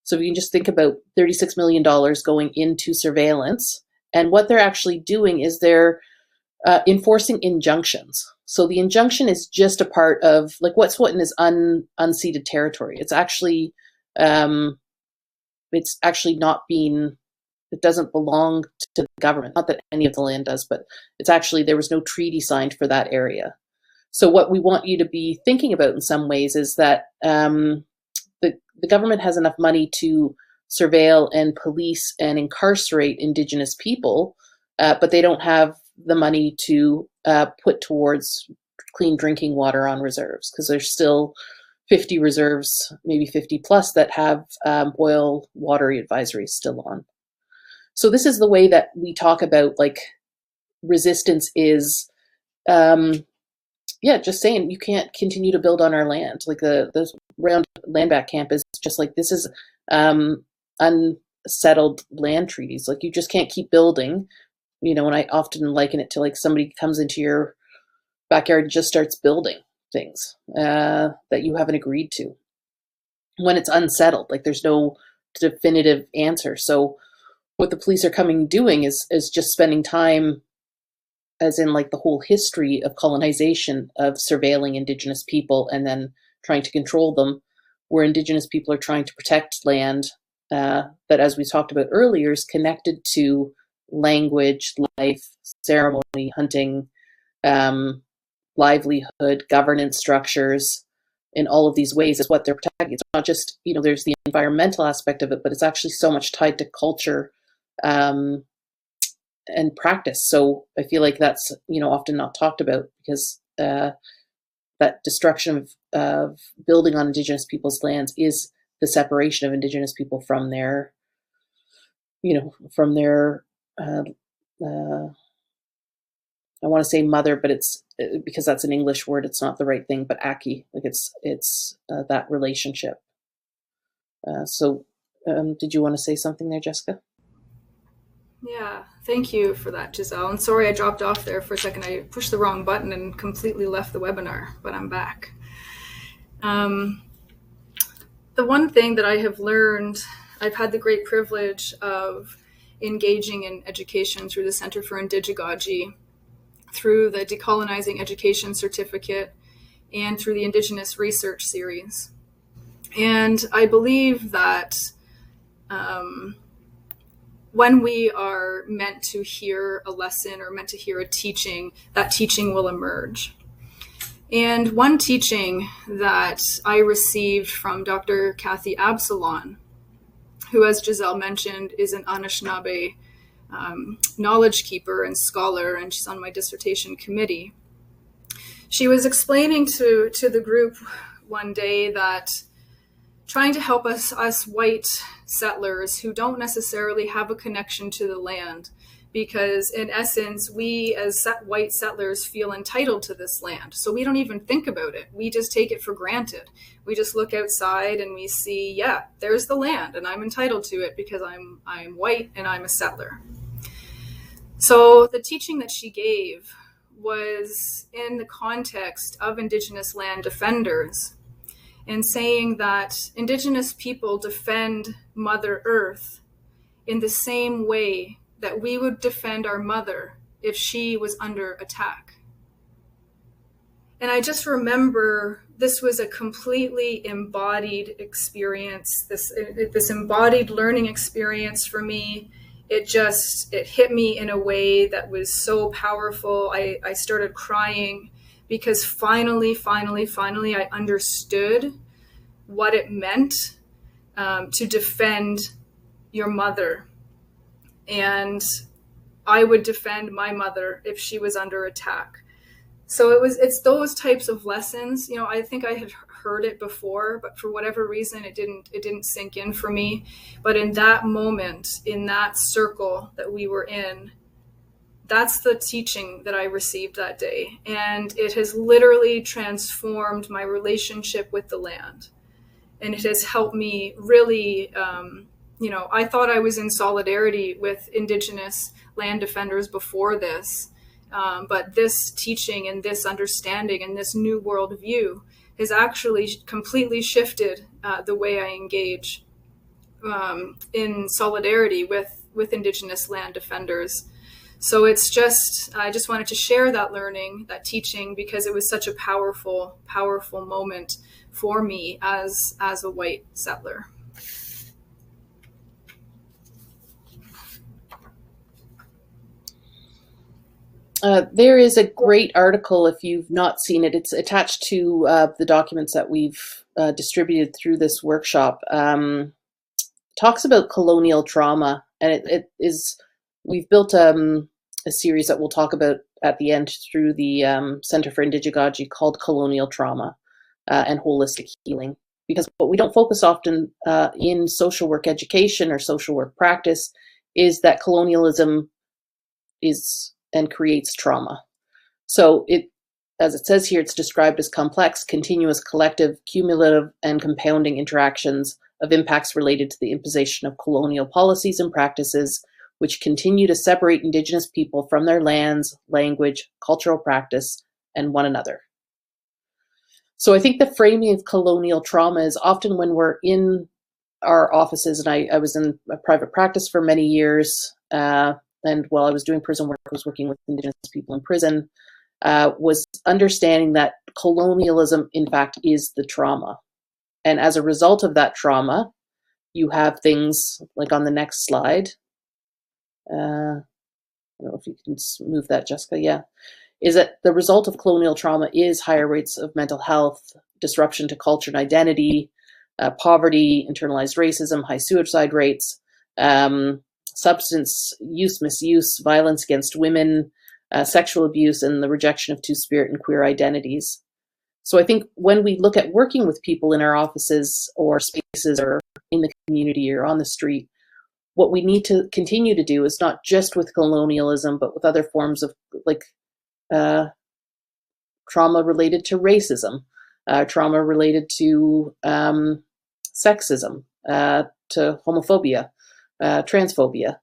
So if you can just think about $36 million going into surveillance, and what they're actually doing is they're enforcing injunctions. So the injunction is just a part of, like, Wet'suwet'en is unceded territory. It's actually not being, it doesn't belong to the government. Not that any of the land does, but it's actually, there was no treaty signed for that area. So what we want you to be thinking about in some ways is that the government has enough money to surveil and police and incarcerate Indigenous people, but they don't have the money to put towards clean drinking water on reserves, because there's still 50 reserves, maybe 50 plus, that have boil water advisories still on. So this is the way that we talk about, like, resistance is, just saying you can't continue to build on our land. Like the round Landback Camp is just like, this is unsettled land treaties. Like, you just can't keep building, and I often liken it to, like, somebody comes into your backyard and just starts building things that you haven't agreed to when it's unsettled. Like, there's no definitive answer. So what the police are doing is just spending time, as in, like, the whole history of colonization, of surveilling Indigenous people and then trying to control them, where Indigenous people are trying to protect land that, as we talked about earlier, is connected to language, life, ceremony, hunting, livelihood, governance structures. In all of these ways is what they're protecting. It's not just, there's the environmental aspect of it, but it's actually so much tied to culture and practice. So I feel like that's, often not talked about, because that destruction of building on Indigenous people's lands is the separation of Indigenous people from their, I want to say mother, but it's, because that's an English word, it's not the right thing, but Aki, like it's that relationship. Did you want to say something there, Jessica? Yeah, thank you for that, Giselle. And sorry I dropped off there for a second. I pushed the wrong button and completely left the webinar, but I'm back. The one thing that I have learned, I've had the great privilege of engaging in education through the Centre for Indigegogy, through the Decolonizing Education certificate, and through the Indigenous Research series. And I believe that when we are meant to hear a lesson or meant to hear a teaching, that teaching will emerge. And one teaching that I received from Dr. Kathy Absalon, who, as Giselle mentioned, is an Anishinaabe knowledge keeper and scholar, and she's on my dissertation committee. She was explaining to the group one day that trying to help us white settlers who don't necessarily have a connection to the land, because in essence, we as white settlers feel entitled to this land. So we don't even think about it. We just take it for granted. We just look outside and we see, yeah, there's the land and I'm entitled to it because I'm white and I'm a settler. So the teaching that she gave was in the context of Indigenous land defenders, and saying that Indigenous people defend Mother Earth in the same way that we would defend our mother if she was under attack. And I just remember this was a completely embodied experience, this embodied learning experience for me. It hit me in a way that was so powerful. I started crying, because finally, I understood what it meant to defend your mother. And I would defend my mother if she was under attack. So it's those types of lessons. I think I had heard it before, but for whatever reason, it didn't sink in for me. But in that moment, in that circle that we were in, That's the teaching that I received that day. And it has literally transformed my relationship with the land. And it has helped me really, I thought I was in solidarity with Indigenous land defenders before this. But this teaching and this understanding and this new worldview has actually completely shifted the way I engage in solidarity with Indigenous land defenders. So I just wanted to share that learning, that teaching, because it was such a powerful, powerful moment for me as a white settler. There is a great article, if you've not seen it. It's attached to the documents that we've distributed through this workshop. Talks about colonial trauma, and we've built a series that we'll talk about at the end through the Centre for Indigegogy called Colonial Trauma and Holistic Healing. Because what we don't focus often in social work education or social work practice is that colonialism is and creates trauma. So as it says here, it's described as complex, continuous, collective, cumulative, and compounding interactions of impacts related to the imposition of colonial policies and practices which continue to separate Indigenous people from their lands, language, cultural practice, and one another. So I think the framing of colonial trauma is often when we're in our offices, and I was in a private practice for many years, and while I was doing prison work, I was working with Indigenous people in prison, was understanding that colonialism, in fact, is the trauma. And as a result of that trauma, you have things like on the next slide. I don't know if you can move that, Jessica. Yeah. Is that the result of colonial trauma is higher rates of mental health, disruption to culture and identity, poverty, internalized racism, high suicide rates, substance use, misuse, violence against women, sexual abuse, and the rejection of two-spirit and queer identities. So I think when we look at working with people in our offices or spaces or in the community or on the street, what we need to continue to do is not just with colonialism, but with other forms of trauma related to racism, trauma related to sexism, to homophobia, transphobia.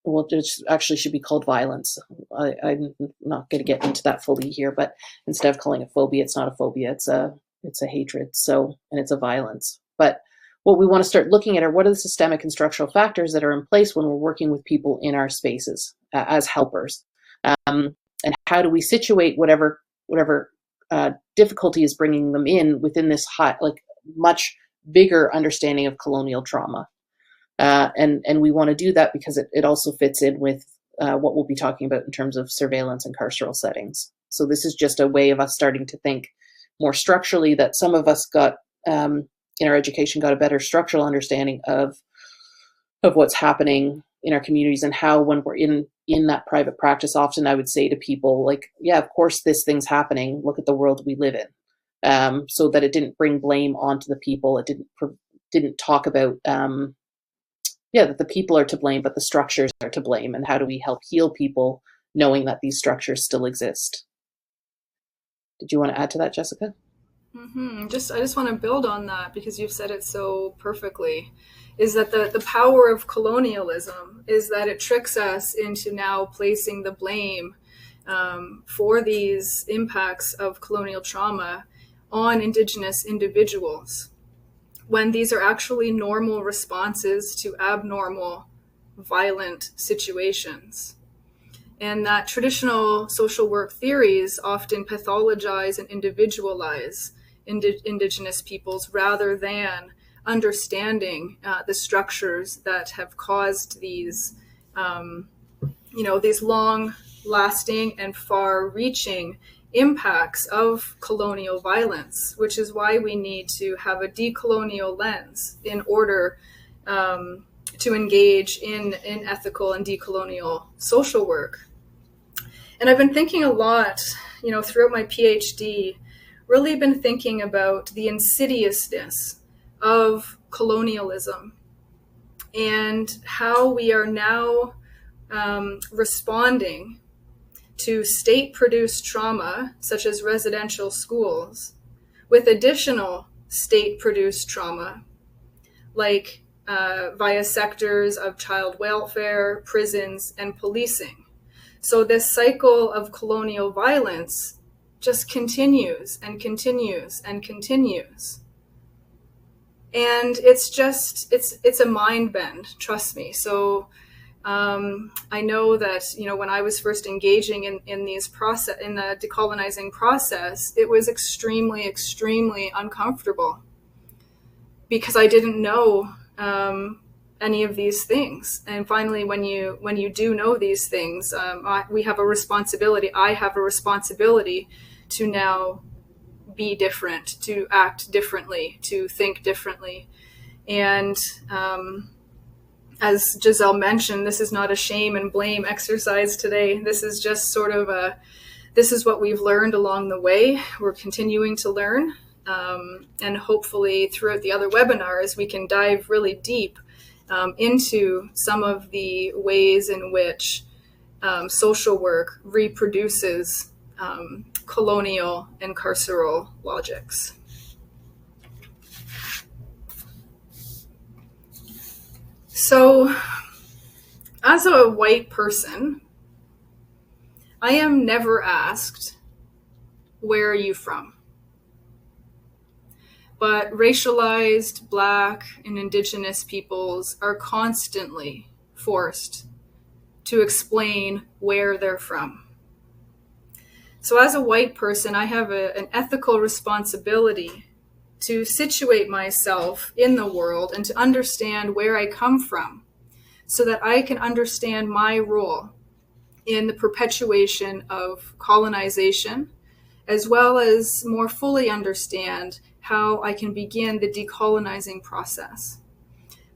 Well, it actually should be called violence. I'm not going to get into that fully here, but instead of calling it phobia, it's not a phobia, it's a hatred. So, and it's a violence. But what we want to start looking at are what are the systemic and structural factors that are in place when we're working with people in our spaces as helpers, and how do we situate whatever difficulty is bringing them in within this much bigger understanding of colonial trauma. And we want to do that because it also fits in with what we'll be talking about in terms of surveillance and carceral settings. So this is just a way of us starting to think more structurally, that some of us got in our education got a better structural understanding of what's happening in our communities, and how when we're in that private practice, often I would say to people like, yeah, of course this thing's happening. Look at the world we live in. So that it didn't bring blame onto the people. It didn't talk about that the people are to blame, but the structures are to blame. And how do we help heal people knowing that these structures still exist? Did you want to add to that, Jessica? I just want to build on that because you've said it so perfectly, is that the power of colonialism is that it tricks us into now placing the blame for these impacts of colonial trauma on Indigenous individuals, when these are actually normal responses to abnormal, violent situations. And that traditional social work theories often pathologize and individualize Indigenous peoples rather than understanding the structures that have caused these, these long-lasting and far-reaching impacts of colonial violence, which is why we need to have a decolonial lens in order to engage in ethical and decolonial social work. And I've been thinking a lot, throughout my PhD, really been thinking about the insidiousness of colonialism and how we are now responding to state-produced trauma, such as residential schools, with additional state-produced trauma, like via sectors of child welfare, prisons, and policing. So this cycle of colonial violence just continues and continues and continues. And it's a mind bend, trust me. So I know that, when I was first engaging in the decolonizing process, it was extremely, extremely uncomfortable because I didn't know any of these things. And finally, when you do know these things, we have a responsibility. I have a responsibility to now be different, to act differently, to think differently. And as Giselle mentioned, this is not a shame and blame exercise today. This is just this is what we've learned along the way. We're continuing to learn. And hopefully throughout the other webinars, we can dive really deep into some of the ways in which social work reproduces colonial and carceral logics. So, as a white person, I am never asked, where are you from? But racialized Black and Indigenous peoples are constantly forced to explain where they're from. So as a white person, I have an ethical responsibility to situate myself in the world and to understand where I come from so that I can understand my role in the perpetuation of colonization, as well as more fully understand how I can begin the decolonizing process.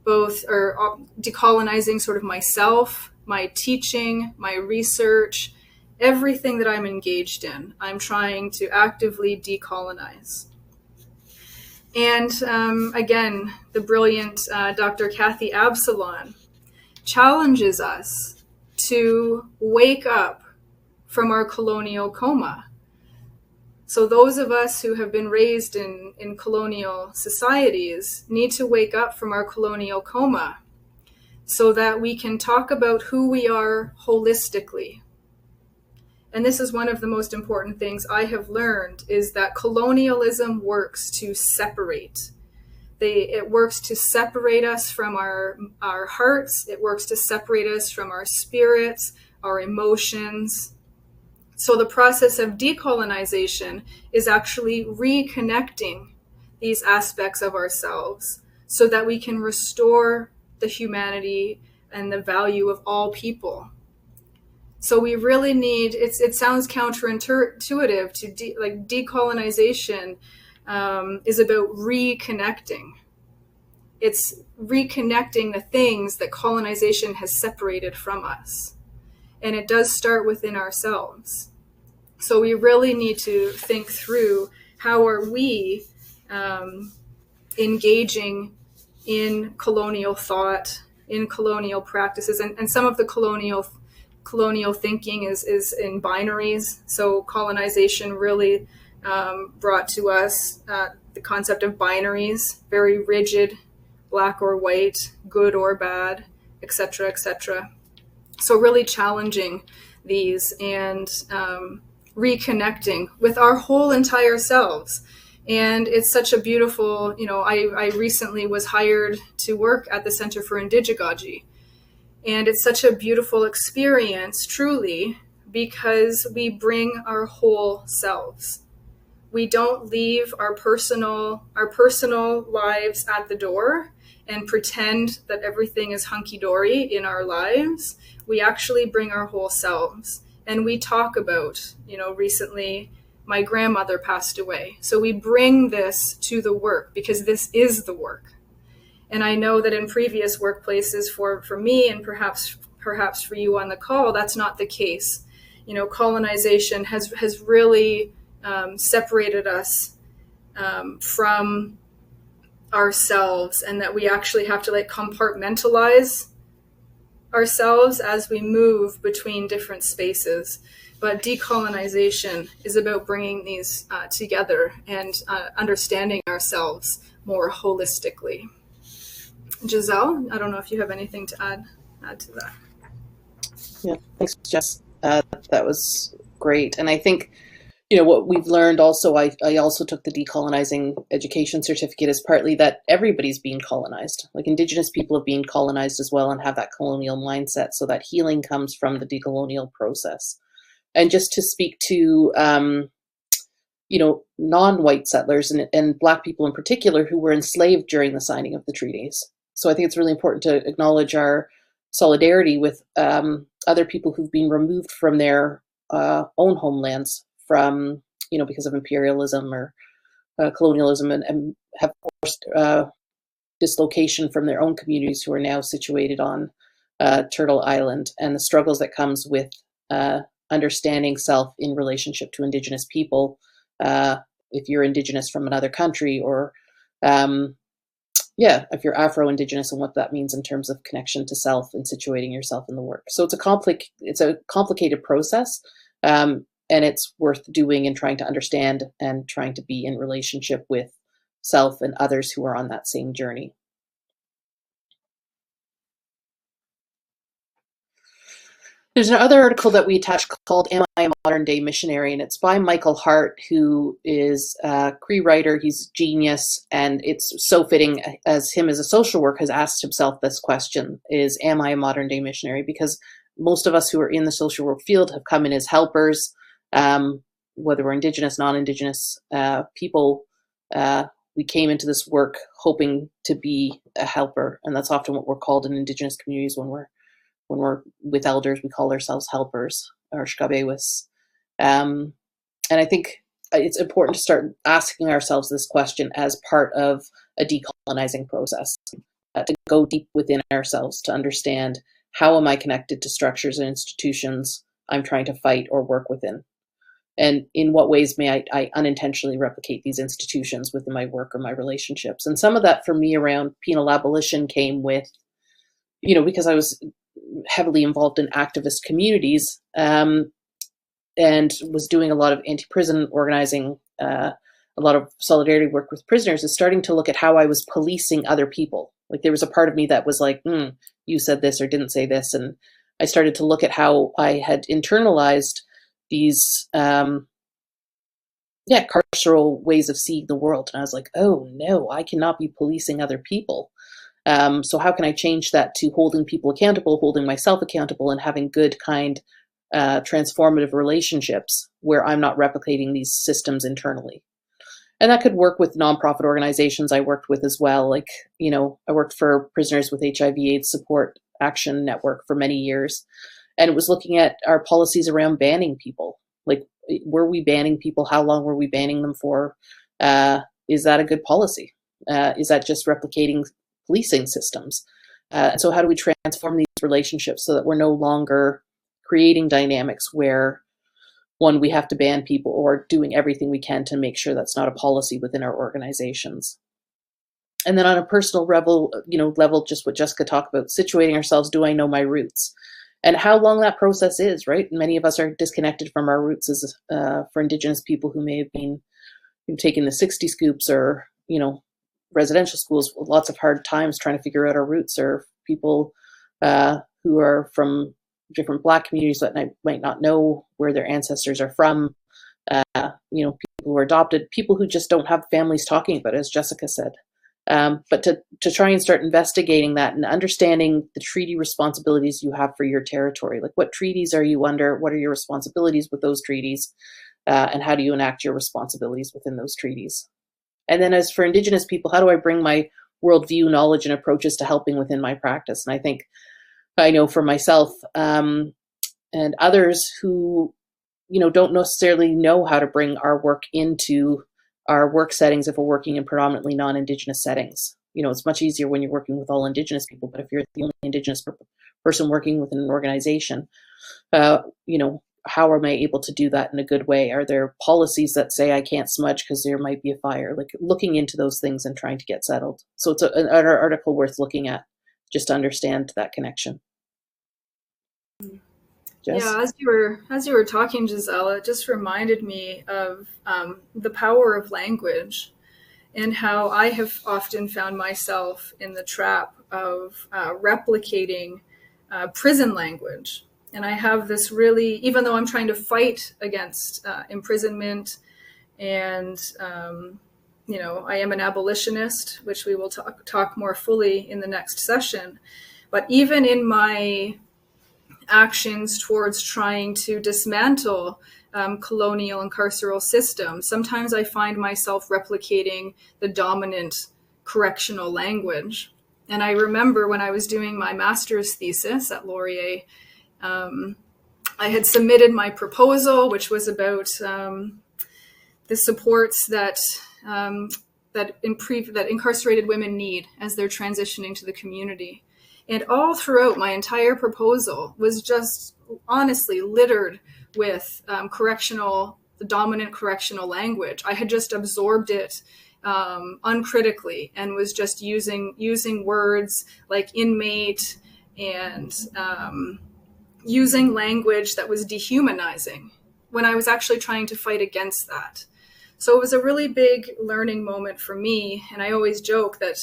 Both are decolonizing sort of myself, my teaching, my research, everything that I'm engaged in. I'm trying to actively decolonize. And again, the brilliant Dr. Kathy Absalon challenges us to wake up from our colonial coma. So those of us who have been raised in colonial societies need to wake up from our colonial coma so that we can talk about who we are holistically. And this is one of the most important things I have learned, is that colonialism works to separate. It works to separate us from our hearts. It works to separate us from our spirits, our emotions. So the process of decolonization is actually reconnecting these aspects of ourselves so that we can restore the humanity and the value of all people. So we really need, it sounds counterintuitive to decolonization is about reconnecting. It's reconnecting the things that colonization has separated from us. And it does start within ourselves. So we really need to think through, how are we engaging in colonial thought, in colonial practices, and some of the colonial thinking is in binaries. So colonization really brought to us the concept of binaries, very rigid, black or white, good or bad, etc., etc. So really challenging these and reconnecting with our whole entire selves. And it's such a beautiful, I recently was hired to work at the Centre for Indigegogy. And it's such a beautiful experience, truly, because we bring our whole selves. We don't leave our personal lives at the door and pretend that everything is hunky-dory in our lives. We actually bring our whole selves. And we talk about, recently my grandmother passed away. So we bring this to the work because this is the work. And I know that in previous workplaces for me and perhaps for you on the call, that's not the case. Colonization has really separated us from ourselves, and that we actually have to compartmentalize ourselves as we move between different spaces. But decolonization is about bringing these together and understanding ourselves more holistically. Giselle, I don't know if you have anything to add to that. Yeah, thanks, Jess. That was great. And I think, what we've learned also, I also took the Decolonizing Education certificate, is partly that everybody's being colonized. Like Indigenous people have been colonized as well and have that colonial mindset. So that healing comes from the decolonial process. And just to speak to, non-white settlers and Black people in particular who were enslaved during the signing of the treaties. So I think it's really important to acknowledge our solidarity with other people who've been removed from their own homelands from, because of imperialism or colonialism and have forced dislocation from their own communities who are now situated on Turtle Island, and the struggles that comes with understanding self in relationship to Indigenous people, if you're Indigenous from another country, or if you're Afro-Indigenous, and what that means in terms of connection to self and situating yourself in the work. So it's a complicated process, and it's worth doing and trying to understand and trying to be in relationship with self and others who are on that same journey. There's another article that we attached called Am I a Modern Day Missionary? And it's by Michael Hart, who is a Cree writer. He's a genius. And it's so fitting as him as a social worker has asked himself this question, is am I a modern day missionary? Because most of us who are in the social work field have come in as helpers, whether we're Indigenous, non-Indigenous people. We came into this work hoping to be a helper. And that's often what we're called in Indigenous communities when we're with elders. We call ourselves helpers or shkabewis. And I think it's important to start asking ourselves this question as part of a decolonizing process, to go deep within ourselves to understand, how am I connected to structures and institutions I'm trying to fight or work within? And in what ways may I unintentionally replicate these institutions within my work or my relationships? And some of that for me around penal abolition came with, because I was heavily involved in activist communities, and was doing a lot of anti-prison organizing, a lot of solidarity work with prisoners, is starting to look at how I was policing other people. Like there was a part of me that was like, you said this or didn't say this. And I started to look at how I had internalized these, carceral ways of seeing the world. And I was like, oh no, I cannot be policing other people. So how can I change that to holding people accountable, holding myself accountable, and having good, kind, transformative relationships where I'm not replicating these systems internally? And that could work with nonprofit organizations I worked with as well. Like, I worked for Prisoners with HIV/AIDS Support Action Network for many years. And it was looking at our policies around banning people. Like, were we banning people? How long were we banning them for? Is that a good policy? Is that just replicating policing systems? So how do we transform these relationships so that we're no longer creating dynamics where, one, we have to ban people, or doing everything we can to make sure that's not a policy within our organizations? And then on a personal level, just what Jessica talked about, situating ourselves, do I know my roots? And how long that process is, right? Many of us are disconnected from our roots as for Indigenous people who may have been taking the 60 scoops or, residential schools, lots of hard times trying to figure out our roots, or people who are from different Black communities that might not know where their ancestors are from, people who are adopted, people who just don't have families talking about it, as Jessica said. But to try and start investigating that and understanding the treaty responsibilities you have for your territory. Like, what treaties are you under? What are your responsibilities with those treaties? And how do you enact your responsibilities within those treaties? And then as for Indigenous people, how do I bring my worldview, knowledge, and approaches to helping within my practice? And I think I know for myself and others who, don't necessarily know how to bring our work into our work settings if we're working in predominantly non-Indigenous settings. It's much easier when you're working with all Indigenous people, but if you're the only Indigenous person working within an organization, how am I able to do that in a good way? Are there policies that say I can't smudge because there might be a fire? Like, looking into those things and trying to get settled. So it's an article worth looking at just to understand that connection. Jess? Yeah, as you were talking, Giselle, it just reminded me of the power of language and how I have often found myself in the trap of replicating prison language. And I have this really, even though I'm trying to fight against imprisonment and, I am an abolitionist, which we will talk more fully in the next session. But even in my actions towards trying to dismantle colonial and carceral systems, sometimes I find myself replicating the dominant correctional language. And I remember when I was doing my master's thesis at Laurier, I had submitted my proposal, which was about the supports that incarcerated women need as they're transitioning to the community. And all throughout my entire proposal was just honestly littered with the dominant correctional language. I had just absorbed it uncritically and was just using words like inmate and using language that was dehumanizing when I was actually trying to fight against that. So it was a really big learning moment for me. And I always joke that,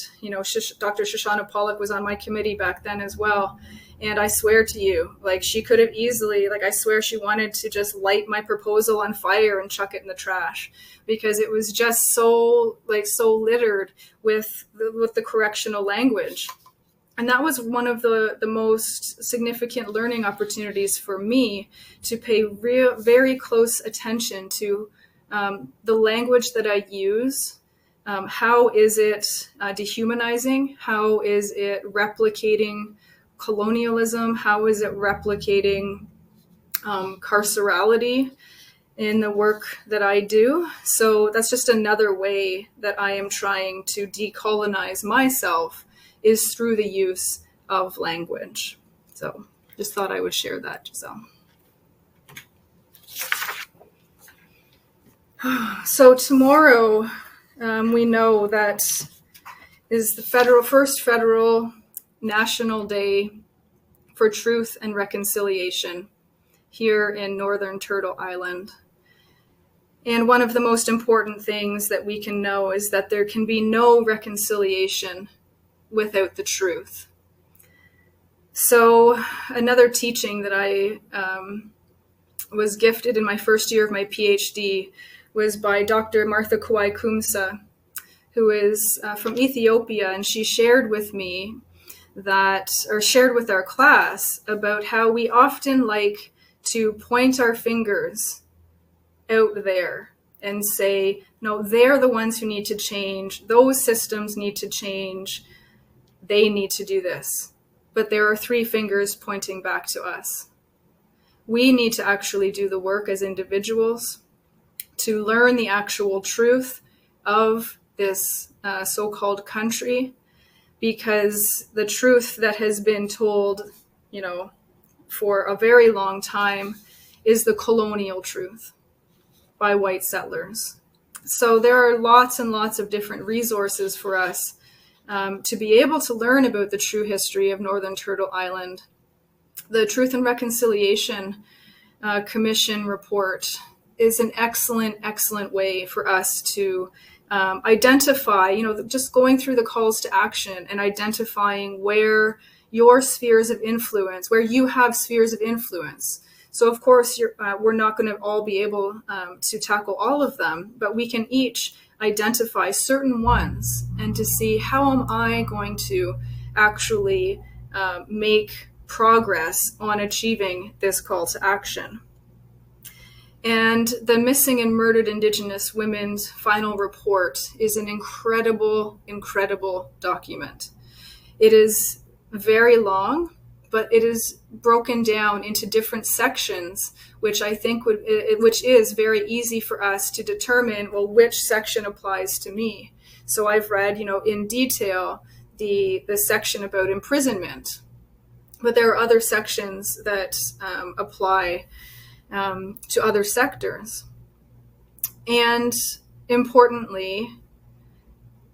Dr. Shoshana Pollock was on my committee back then as well. And I swear to you, she could have easily, I swear she wanted to just light my proposal on fire and chuck it in the trash, because it was just so littered with the correctional language. And that was one of the most significant learning opportunities for me, to pay very close attention to the language that I use. How is it dehumanizing? How is it replicating colonialism? How is it replicating carcerality in the work that I do? So that's just another way that I am trying to decolonize myself, is through the use of language. So just thought I would share that, Giselle. So tomorrow, we know that is the first federal National Day for Truth and Reconciliation here in Northern Turtle Island. And one of the most important things that we can know is that there can be no reconciliation without the truth. So another teaching that I was gifted in my first year of my PhD was by Dr. Martha Kawai Kumsa, who is from Ethiopia, and she shared with me shared with our class about how we often like to point our fingers out there and say, no, they're the ones who need to change. Those systems need to change. They need to do this. But there are three fingers pointing back to us. We need to actually do the work as individuals to learn the actual truth of this so-called country, because the truth that has been told, for a very long time is the colonial truth by white settlers. So there are lots and lots of different resources for us to be able to learn about the true history of Northern Turtle Island. The Truth and Reconciliation Commission report is an excellent way for us to identify, just going through the calls to action and identifying where your spheres of influence, where you have spheres of influence. So of course, we're not going to all be able to tackle all of them, but we can each identify certain ones and to see, how am I going to actually make progress on achieving this call to action. And the Missing and Murdered Indigenous Women's final report is an incredible document. It is very long, but it is broken down into different sections, which I think which is very easy for us to determine, well, which section applies to me. So I've read, in detail the section about imprisonment, but there are other sections that apply to other sectors. And importantly,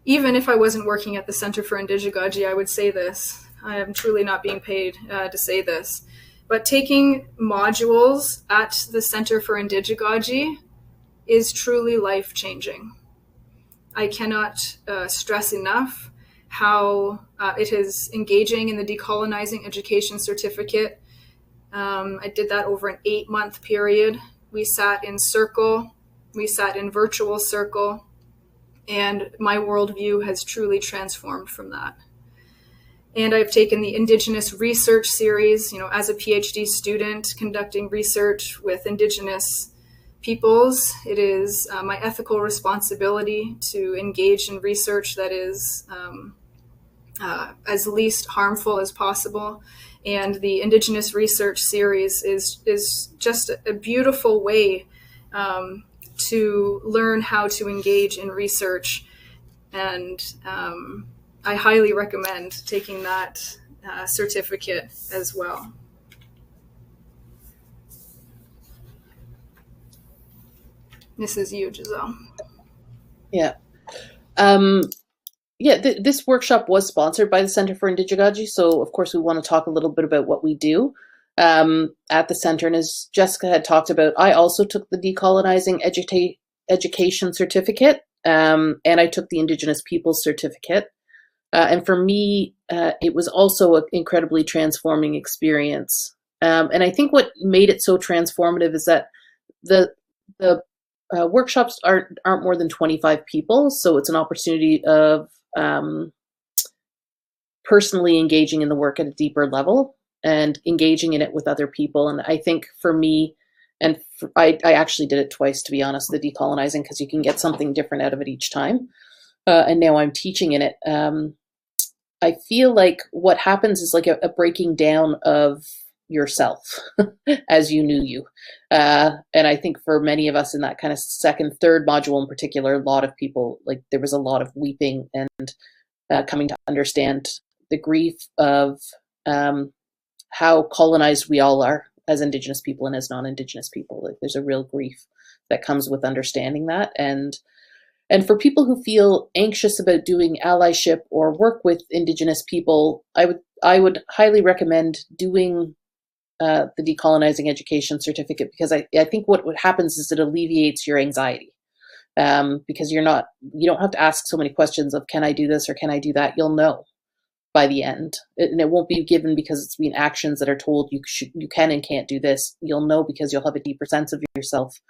even if I wasn't working at the Centre for Indigegogy, I would say this. I am truly not being paid to say this. But taking modules at the Centre for Indigegogy is truly life-changing. I cannot stress enough how it is engaging in the Decolonizing Education certificate. I did that over an 8-month period. We sat in circle, we sat in virtual circle, and my worldview has truly transformed from that. And I've taken the Indigenous Research Series, as a PhD student conducting research with Indigenous peoples. It is my ethical responsibility to engage in research that is as least harmful as possible. And the Indigenous Research Series is just a beautiful way to learn how to engage in research. And I highly recommend taking that certificate as well. This is you, Giselle. Yeah. This workshop was sponsored by the Centre for Indigegogy, so of course we want to talk a little bit about what we do at the Centre. And as Jessica had talked about, I also took the Decolonizing Education certificate, and I took the Indigenous Peoples certificate. And for me, it was also an incredibly transforming experience. And I think what made it so transformative is that the workshops aren't more than 25 people, so it's an opportunity of personally engaging in the work at a deeper level and engaging in it with other people. And I think for me, and I actually did it twice, to be honest, the decolonizing, because you can get something different out of it each time. And now I'm teaching in it. I feel like what happens is like a breaking down of yourself as you knew you. And I think for many of us in that kind of second, third module in particular, a lot of people, like there was a lot of weeping and coming to understand the grief of how colonized we all are as Indigenous people and as non-Indigenous people. Like there's a real grief that comes with understanding that. And for people who feel anxious about doing allyship or work with Indigenous people, I would highly recommend doing the Decolonizing Education certificate, because I think what happens is it alleviates your anxiety, because you don't have to ask so many questions of can I do this or can I do that. You'll know by the end, and it won't be given because it's been actions that are told you can and can't do this. You'll know because you'll have a deeper sense of yourself.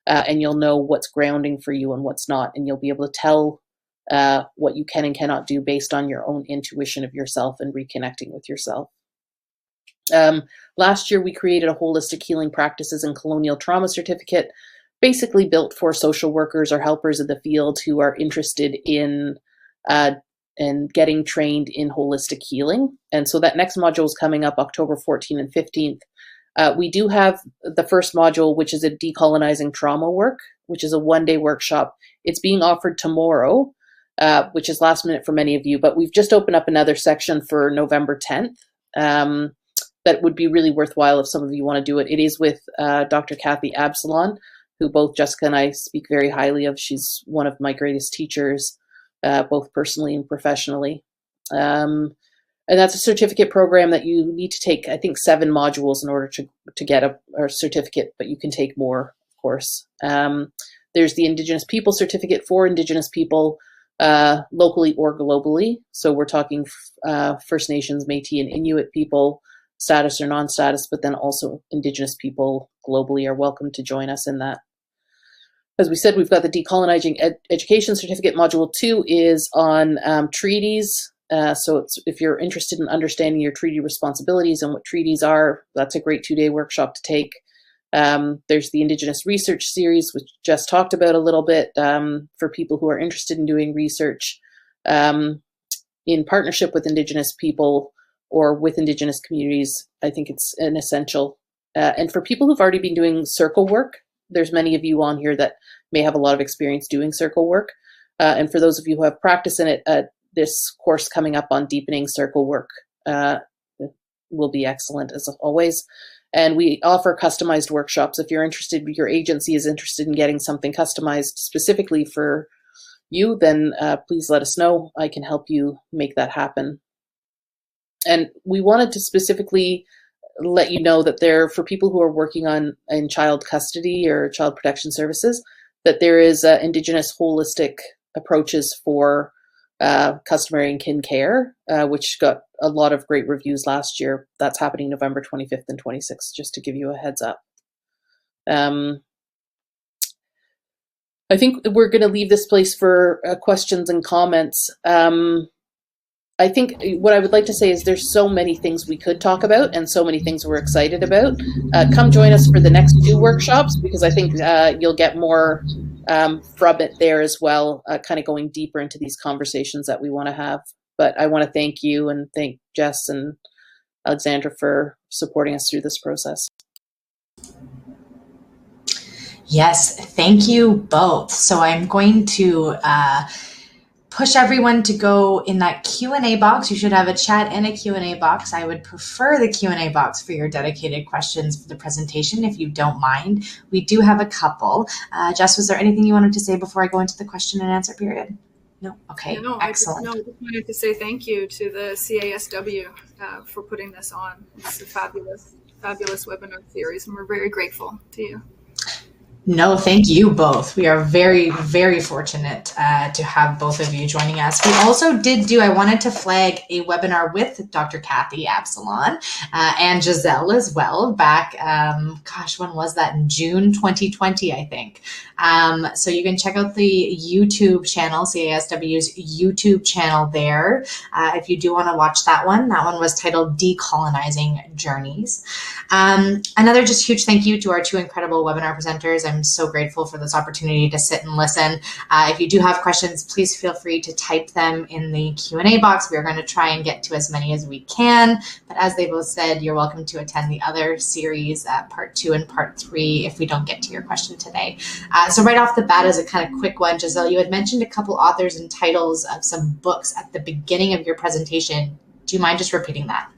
And you'll know what's grounding for you and what's not, and you'll be able to tell what you can and cannot do based on your own intuition of yourself and reconnecting with yourself. Last year, we created a holistic healing practices and colonial trauma certificate, basically built for social workers or helpers in the field who are interested in getting trained in holistic healing. And so that next module is coming up October 14th and 15th. We do have the first module, which is a decolonizing trauma work, which is a one-day workshop. It's being offered tomorrow, which is last minute for many of you, but we've just opened up another section for November 10th. That would be really worthwhile if some of you want to do it. It is with Dr. Kathy Absalon, who both Jessica and I speak very highly of. She's one of my greatest teachers, both personally and professionally. And that's a certificate program that you need to take, I think, 7 modules in order to get a certificate, but you can take more, of course. There's the Indigenous People Certificate for Indigenous people, locally or globally. So we're talking First Nations, Métis, and Inuit people, status or non-status, but then also Indigenous people globally are welcome to join us in that. As we said, we've got the Decolonizing Education Certificate. Module 2 is on treaties. So if you're interested in understanding your treaty responsibilities and what treaties are, that's a great 2-day workshop to take. There's the Indigenous Research Series, which just talked about a little bit, for people who are interested in doing research in partnership with Indigenous people or with Indigenous communities. I think it's an essential. And for people who've already been doing circle work, there's many of you on here that may have a lot of experience doing circle work. And for those of you who have practice in it, this course coming up on deepening circle work will be excellent as always. And we offer customized workshops. If you're interested, your agency is interested in getting something customized specifically for you, then please let us know. I can help you make that happen. And we wanted to specifically let you know that there, for people who are working in child custody or child protection services, that there is Indigenous holistic approaches for customary and kin care, which got a lot of great reviews last year. That's happening November 25th and 26th, just to give you a heads up. I think we're going to leave this place for questions and comments. I think what I would like to say is there's so many things we could talk about and so many things we're excited about. Come join us for the next 2 workshops, because I think you'll get more from it there as well, kind of going deeper into these conversations that we want to have. But I want to thank you and thank Jess and Alexandra for supporting us through this process. Yes, thank you both. So I'm going to push everyone to go in that Q&A box. You should have a chat and a Q&A box. I would prefer the Q&A box for your dedicated questions for the presentation, if you don't mind. We do have a couple. Jess, was there anything you wanted to say before I go into the question and answer period? No? Okay, no, excellent. I just wanted to say thank you to the CASW for putting this on. It's a fabulous, fabulous webinar series, and we're very grateful to you. No, thank you both. We are very, very fortunate to have both of you joining us. We also I wanted to flag a webinar with Dr. Kathy Absalon and Giselle as well back, when was that? In June 2020, I think. So you can check out the YouTube channel, CASW's YouTube channel there. If you do want to watch that one was titled Decolonizing Journeys. Another just huge thank you to our 2 incredible webinar presenters. I'm so grateful for this opportunity to sit and listen. If you do have questions, please feel free to type them in the Q&A box. We are going to try and get to as many as we can. But as they both said, you're welcome to attend the other series, part 2 and part 3, if we don't get to your question today. So right off the bat, as a kind of quick one, Giselle, you had mentioned a couple authors and titles of some books at the beginning of your presentation. Do you mind just repeating that?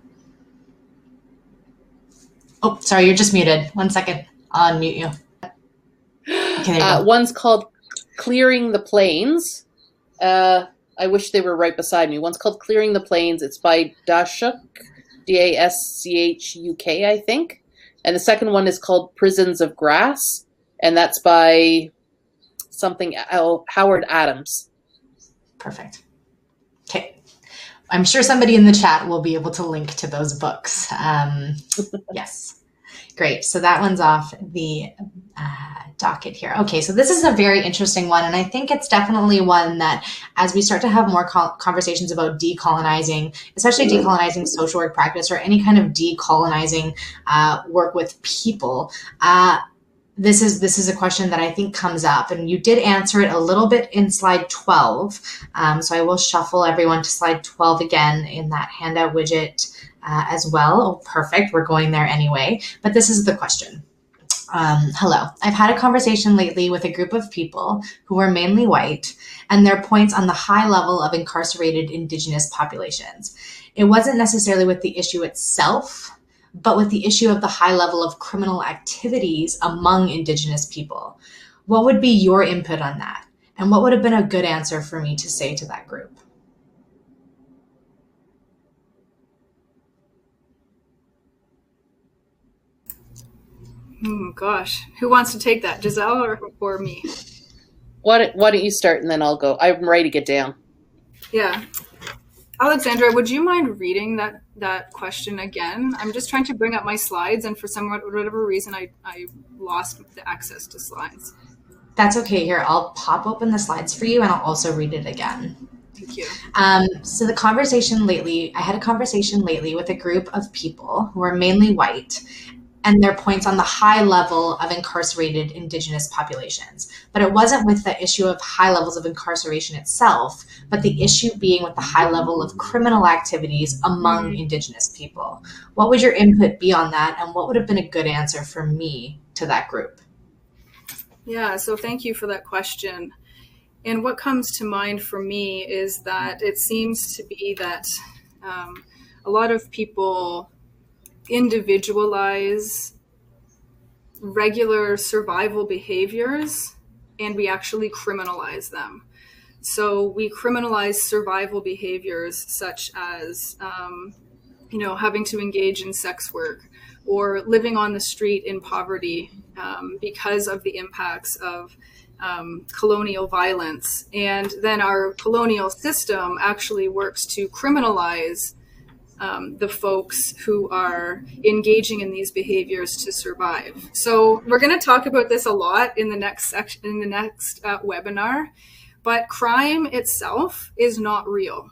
Oh, sorry, you're just muted. 1 second. I'll unmute you. Okay, one's called Clearing the Plains. I wish they were right beside me. One's called Clearing the Plains. It's by Daschuk, D-A-S-C-H-U-K, I think. And the second one is called Prisons of Grass, and that's by Howard Adams. Perfect. Okay. I'm sure somebody in the chat will be able to link to those books. Yes. Great. So that one's off the docket here. Okay, so this is a very interesting one, and I think it's definitely one that, as we start to have more conversations about decolonizing, especially decolonizing social work practice or any kind of decolonizing work with people, this is a question that I think comes up, and you did answer it a little bit in slide 12. So I will shuffle everyone to slide 12 again in that handout widget as well. Oh, perfect. We're going there anyway. But this is the question. Hello. I've had a conversation lately with a group of people who are mainly white, and their points on the high level of incarcerated Indigenous populations. It wasn't necessarily with the issue itself, but with the issue of the high level of criminal activities among Indigenous people. What would be your input on that? And what would have been a good answer for me to say to that group? Oh, gosh. Who wants to take that, Giselle or me? Why don't you start and then I'll go. I'm ready to get down. Yeah. Alexandra, would you mind reading that question again? I'm just trying to bring up my slides, and for whatever reason, I lost the access to slides. That's okay. Here, I'll pop open the slides for you, and I'll also read it again. Thank you. So I had a conversation lately with a group of people who are mainly white, and their points on the high level of incarcerated Indigenous populations. But it wasn't with the issue of high levels of incarceration itself, but the issue being with the high level of criminal activities among Indigenous people. What would your input be on that, and what would have been a good answer for me to that group? Yeah, so thank you for that question. And what comes to mind for me is that it seems to be that a lot of people individualize regular survival behaviors, and we actually criminalize them. So we criminalize survival behaviors such as, having to engage in sex work, or living on the street in poverty because of the impacts of colonial violence. And then our colonial system actually works to criminalize the folks who are engaging in these behaviors to survive. So we're going to talk about this a lot in the next webinar, but crime itself is not real.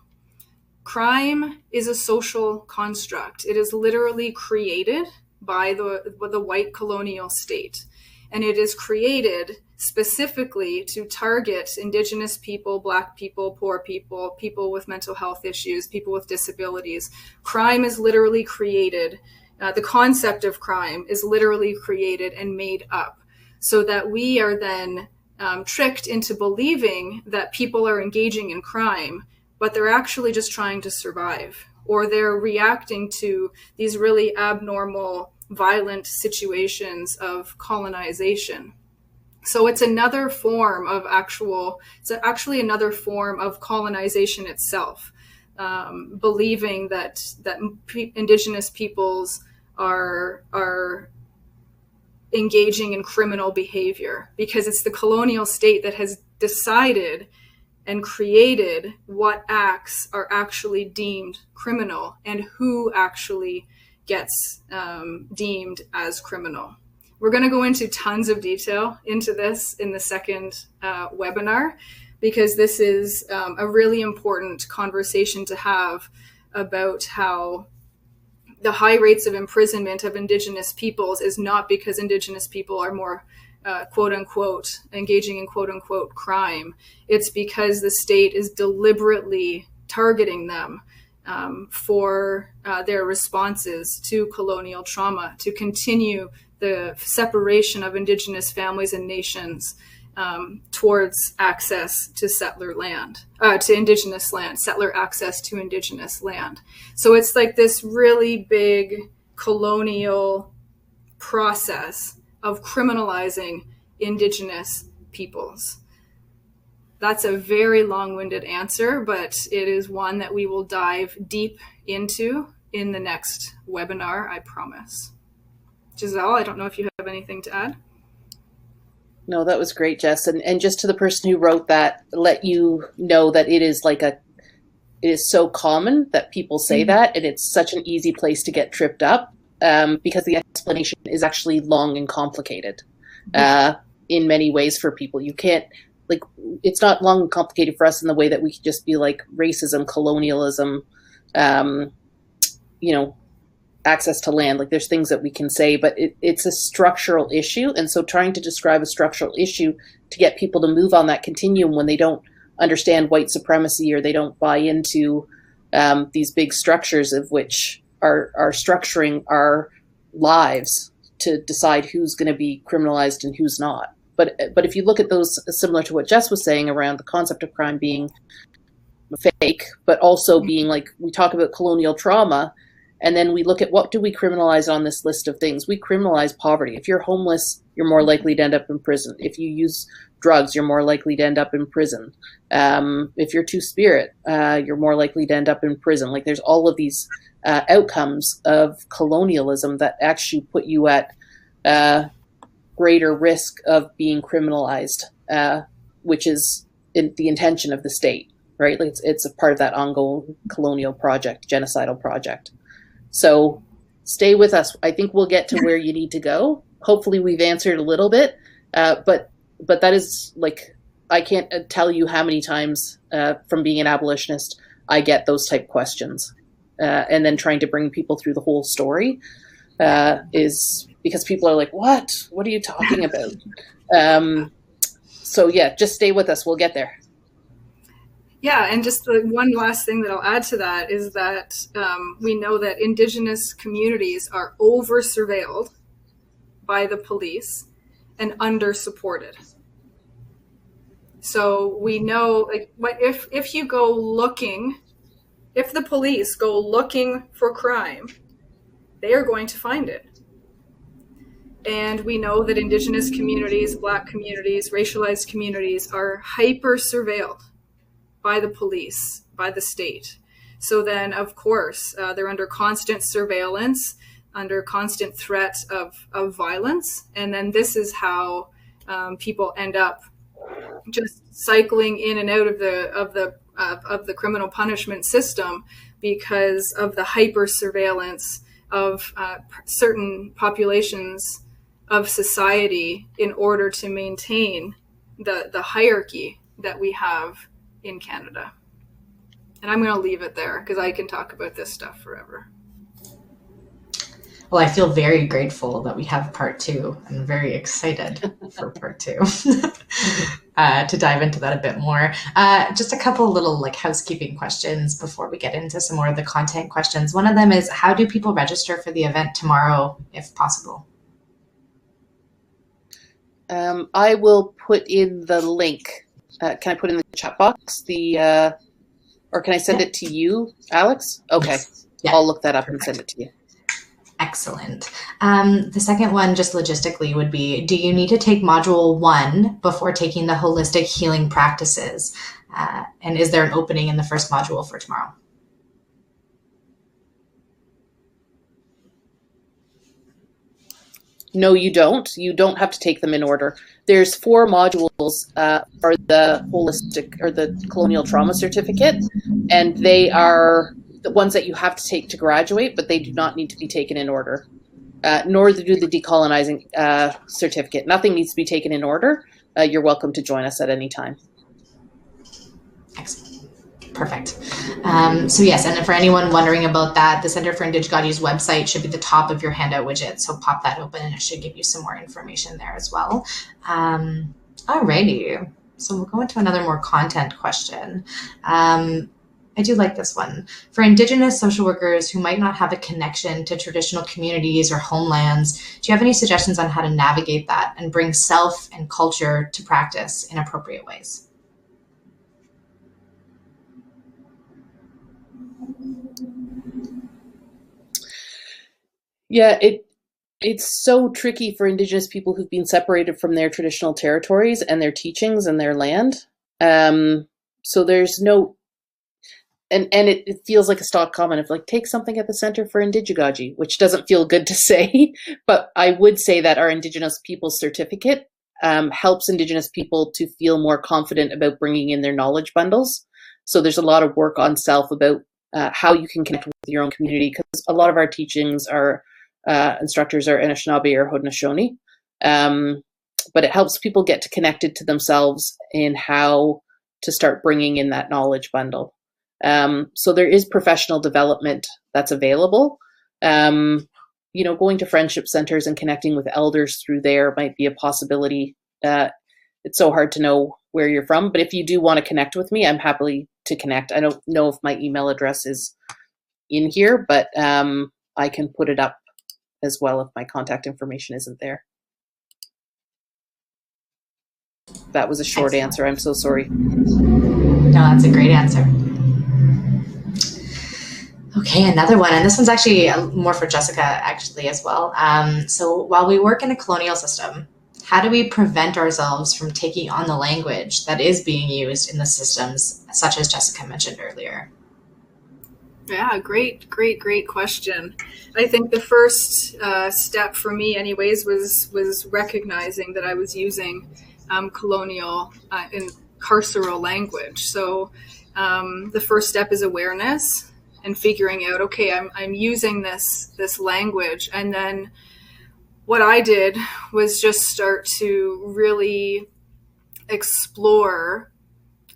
Crime is a social construct. It is literally created by the white colonial state, and it is created specifically to target Indigenous people, Black people, poor people, people with mental health issues, people with disabilities. Crime is literally created, the concept of crime is literally created and made up so that we are then tricked into believing that people are engaging in crime, but they're actually just trying to survive, or they're reacting to these really abnormal, violent situations of colonization. So it's another form of actually another form of colonization itself, believing that Indigenous peoples are engaging in criminal behavior, because it's the colonial state that has decided and created what acts are actually deemed criminal and who actually gets deemed as criminal. We're going to go into tons of detail into this in the second webinar, because this is a really important conversation to have about how the high rates of imprisonment of Indigenous peoples is not because Indigenous people are more quote unquote engaging in quote unquote crime. It's because the state is deliberately targeting them for their responses to colonial trauma, to continue the separation of Indigenous families and nations towards access to settler land, to Indigenous land, settler access to Indigenous land. So it's like this really big colonial process of criminalizing Indigenous peoples. That's a very long-winded answer, but it is one that we will dive deep into in the next webinar, I promise. Giselle, I don't know if you have anything to add. No, that was great, Jess. And just to the person who wrote that, let you know that it is so common that people say that, and it's such an easy place to get tripped up because the explanation is actually long and complicated in many ways for people. You can't, it's not long and complicated for us in the way that we could just be like racism, colonialism, access to land. Like there's things that we can say, but it's a structural issue. And so trying to describe a structural issue to get people to move on that continuum when they don't understand white supremacy or they don't buy into these big structures of which are structuring our lives to decide who's going to be criminalized and who's not. But if you look at those, similar to what Jess was saying around the concept of crime being fake, but also being like, we talk about colonial trauma, and then we look at what do we criminalize on this list of things. We criminalize poverty. If you're homeless, you're more likely to end up in prison. If you use drugs, you're more likely to end up in prison. If you're two-spirit, you're more likely to end up in prison. Like there's all of these outcomes of colonialism that actually put you at greater risk of being criminalized, which is the intention of the state, right? Like it's a part of that ongoing colonial project, genocidal project. So stay with us. I think we'll get to where you need to go. Hopefully we've answered a little bit, but that is like, I can't tell you how many times from being an abolitionist, I get those type questions. And then trying to bring people through the whole story is because people are like, what are you talking about? So yeah, just stay with us. We'll get there. Yeah, and just the one last thing that I'll add to that is that we know that Indigenous communities are over-surveilled by the police and under-supported. So we know, like, if you go looking, if the police go looking for crime, they are going to find it. And we know that Indigenous communities, Black communities, racialized communities are hyper-surveilled by the police, by the state. So then, of course, they're under constant surveillance. under constant threat of violence. And then this is how people end up just cycling in and out of the criminal punishment system because of the hyper surveillance of certain populations of society in order to maintain the hierarchy that we have in Canada. And I'm going to leave it there because I can talk about this stuff forever. Well, I feel very grateful that we have part 2. I'm very excited for part 2 to dive into that a bit more. Just a couple little housekeeping questions before we get into some more of the content questions. One of them is, how do people register for the event tomorrow, if possible? I will put in the link. Can I put in the chat box or can I send it to you, Alex? Okay, yes. Yeah. I'll look that up. Perfect. And send it to you. Excellent. The second one, just logistically, would be, do you need to take module 1 before taking the holistic healing practices? And is there an opening in the first module for tomorrow? No, you don't. You don't have to take them in order. There's 4 modules for the holistic or the colonial trauma certificate, and they are the ones that you have to take to graduate, but they do not need to be taken in order, nor do the decolonizing certificate. Nothing needs to be taken in order. You're welcome to join us at any time. Excellent. Perfect. So yes, and for anyone wondering about that, the Centre for Indigegogy's website should be the top of your handout widget. So pop that open and it should give you some more information there as well. Alrighty. So we'll go into another more content question. I do like this one. For Indigenous social workers who might not have a connection to traditional communities or homelands, do you have any suggestions on how to navigate that and bring self and culture to practice in appropriate ways? Yeah, it's so tricky for Indigenous people who've been separated from their traditional territories and their teachings and their land. So there's no, and it feels like a stock comment of take something at the Centre for Indigegogy, which doesn't feel good to say, but I would say that our Indigenous Peoples Certificate helps Indigenous people to feel more confident about bringing in their knowledge bundles. So there's a lot of work on self about how you can connect with your own community, because a lot of our teachings are instructors are Anishinaabe or Haudenosaunee, but it helps people get connected to themselves and how to start bringing in that knowledge bundle. So there is professional development that's available. Going to friendship centers and connecting with elders through there might be a possibility. It's so hard to know where you're from, but if you do want to connect with me, I'm happy to connect. I don't know if my email address is in here, but I can put it up as well if my contact information isn't there. That was a short answer. I'm so sorry. No, that's a great answer. Okay, another one, and this one's actually more for Jessica actually as well. So while we work in a colonial system, how do we prevent ourselves from taking on the language that is being used in the systems, such as Jessica mentioned earlier? Yeah, great question. I think the first step for me anyways was recognizing that I was using colonial and carceral language. So the first step is awareness and figuring out, okay, I'm using this language. And then what I did was just start to really explore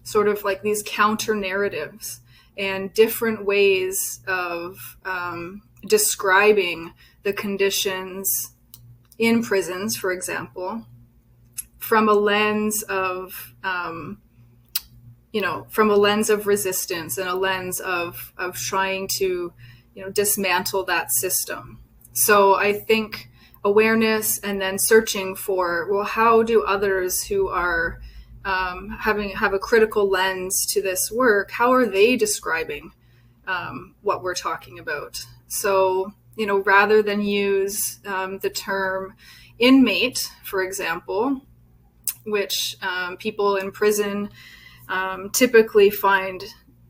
sort of these counter narratives and different ways of describing the conditions in prisons, for example, from a lens of resistance and a lens of trying to dismantle that system. So I think awareness and then searching for, well, how do others who are have a critical lens to this work, how are they describing what we're talking about? So, rather than use the term inmate, for example, which people in prison typically find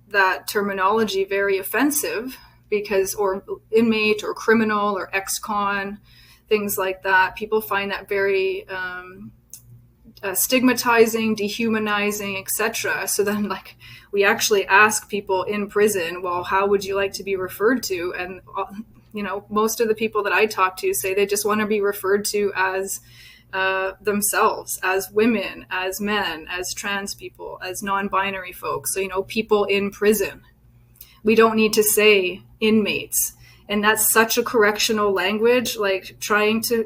that terminology very offensive because, or inmate or criminal or ex-con, things like that. People find that very stigmatizing, dehumanizing, etc. So then, like, we actually ask people in prison, well, how would you like to be referred to? And most of the people that I talk to say they just want to be referred to as themselves, as women, as men, as trans people, as non-binary folks. So, people in prison. We don't need to say inmates. And that's such a correctional language, like trying to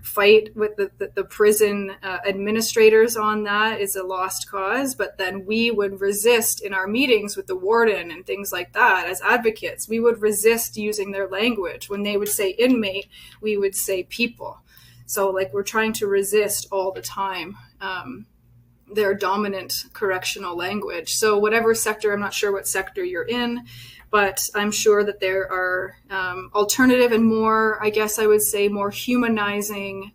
fight with the prison administrators on that is a lost cause. But then we would resist in our meetings with the warden and things like that as advocates. We would resist using their language. When they would say inmate, we would say people. So like we're trying to resist all the time their dominant correctional language. So whatever sector, I'm not sure what sector you're in, but I'm sure that there are alternative and more, I guess I would say, more humanizing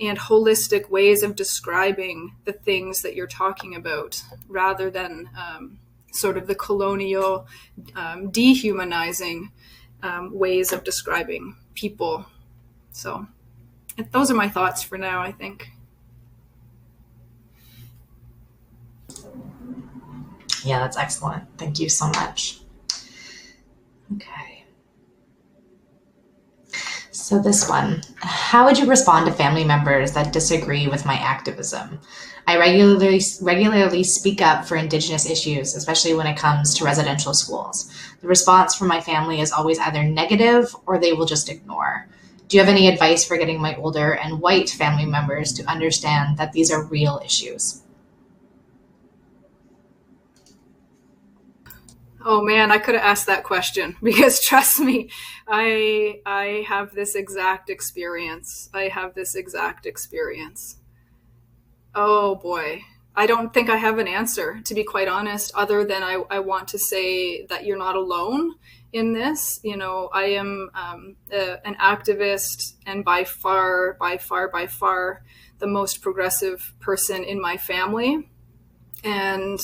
and holistic ways of describing the things that you're talking about, rather than sort of the colonial, dehumanizing ways of describing people. So those are my thoughts for now, I think. Yeah, that's excellent. Thank you so much. Okay. So this one, how would you respond to family members that disagree with my activism? I regularly speak up for Indigenous issues, especially when it comes to residential schools. The response from my family is always either negative or they will just ignore. Do you have any advice for getting my older and white family members to understand that these are real issues? Oh man, I could have asked that question, because trust me, I have this exact experience. Oh boy. I don't think I have an answer, to be quite honest, other than I want to say that you're not alone in this. I am an activist, and by far the most progressive person in my family. And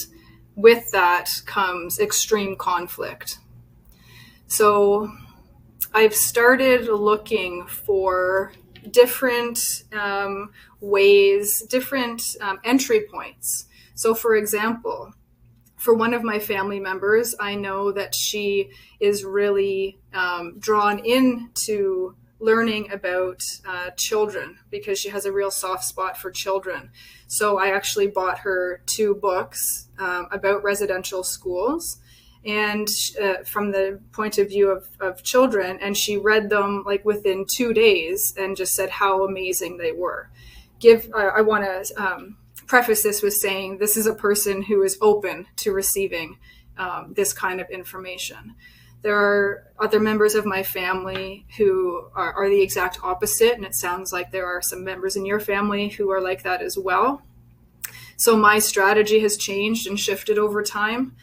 with that comes extreme conflict. So I've started looking for different ways, different entry points. So for example, for one of my family members, I know that she is really drawn into learning about children, because she has a real soft spot for children. So I actually bought her 2 books about residential schools, and from the point of view of children, and she read them like within 2 days and just said how amazing they were. I want to preface this with saying this is a person who is open to receiving this kind of information. There are other members of my family who are the exact opposite, and it sounds like there are some members in your family who are like that as well. So my strategy has changed and shifted over time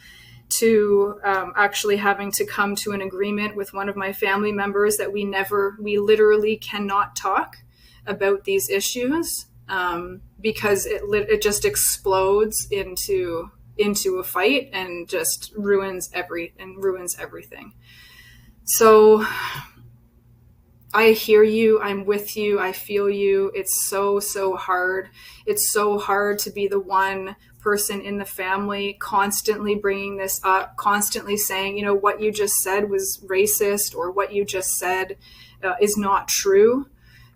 to actually having to come to an agreement with one of my family members that we literally cannot talk about these issues, because it just explodes into a fight and just ruins everything. So I hear you, I'm with you, I feel you. It's so hard. It's so hard to be the one person in the family constantly bringing this up, constantly saying, what you just said was racist, or what you just said is not true.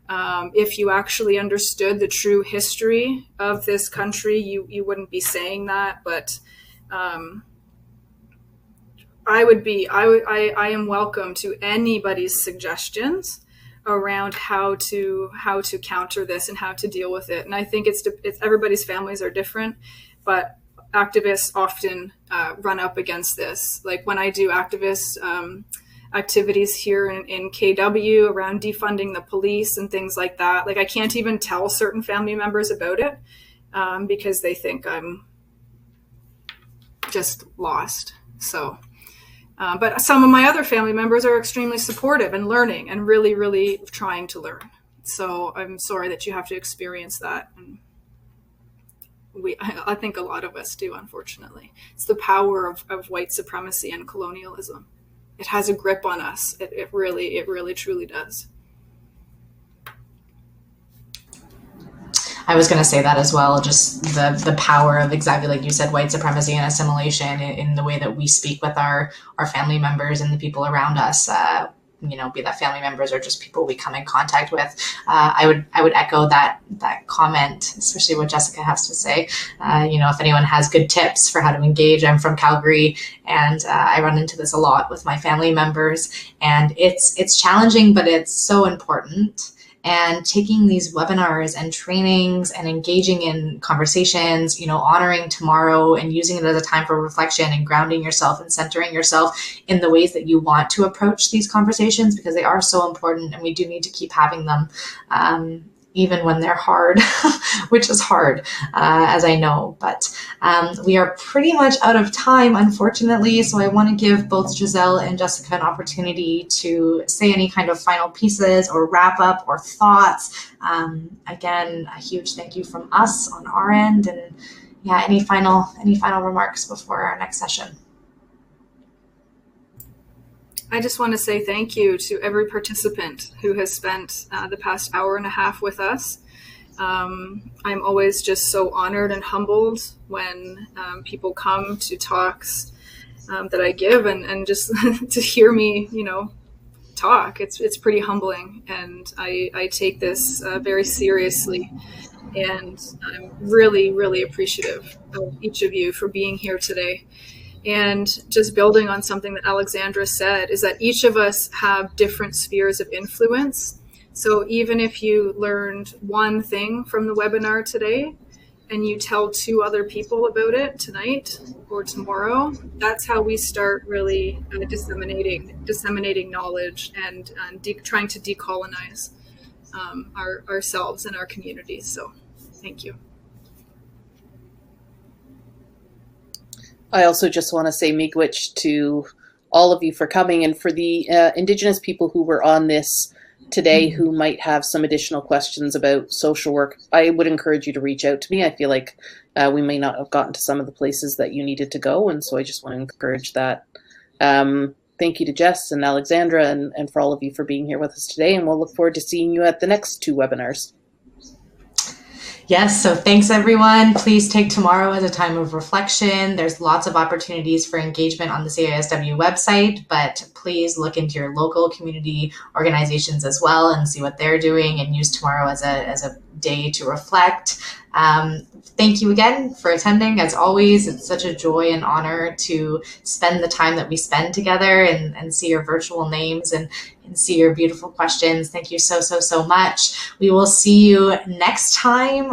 If you actually understood the true history of this country, you wouldn't be saying that. But I am welcome to anybody's suggestions around how to counter this and how to deal with it. And I think it's everybody's families are different, but activists often run up against this. Like when I do activist activities here in KW around defunding the police and things like that, like I can't even tell certain family members about it because they think I'm just lost. So but some of my other family members are extremely supportive and learning and really, really trying to learn. So I'm sorry that you have to experience that. And I think a lot of us do, unfortunately. It's the power of white supremacy and colonialism. it has a grip on us. It really truly does. I was going to say that as well, just the power of, exactly like you said, white supremacy and assimilation in the way that we speak with our family members and the people around us, be that family members or just people we come in contact with. I would echo that comment, especially what Jessica has to say. If anyone has good tips for how to engage, I'm from Calgary, and I run into this a lot with my family members, and it's challenging, but it's so important. And taking these webinars and trainings and engaging in conversations, honoring tomorrow and using it as a time for reflection and grounding yourself and centering yourself in the ways that you want to approach these conversations, because they are so important and we do need to keep having them, even when they're hard, which is hard, as I know. But we are pretty much out of time, unfortunately. So I want to give both Giselle and Jessica an opportunity to say any kind of final pieces or wrap up or thoughts. Again, a huge thank you from us on our end. And yeah, any final remarks before our next session? I just want to say thank you to every participant who has spent the past hour and a half with us. I'm always just so honored and humbled when people come to talks that I give, and just to hear me, talk. It's pretty humbling, and I take this very seriously. And I'm really, really appreciative of each of you for being here today. And just building on something that Alexandra said, is that each of us have different spheres of influence. So even if you learned one thing from the webinar today and you tell 2 other people about it tonight or tomorrow, that's how we start really disseminating knowledge and trying to decolonize ourselves and our communities. So thank you. I also just want to say miigwech to all of you for coming, and for the Indigenous people who were on this today who might have some additional questions about social work. I would encourage you to reach out to me. I feel like we may not have gotten to some of the places that you needed to go, and so I just want to encourage that. Thank you to Jess and Alexandra and for all of you for being here with us today, and we'll look forward to seeing you at the next 2 webinars. Yes, so thanks everyone. Please take tomorrow as a time of reflection. There's lots of opportunities for engagement on the CASW website, but please look into your local community organizations as well and see what they're doing, and use tomorrow as a day to reflect. Thank you again for attending. As always, it's such a joy and honor to spend the time that we spend together and see your virtual names and see your beautiful questions. Thank you so much. We will see you next time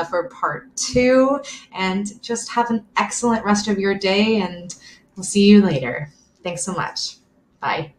for part 2, and just have an excellent rest of your day, and we'll see you later. Thanks so much. Bye.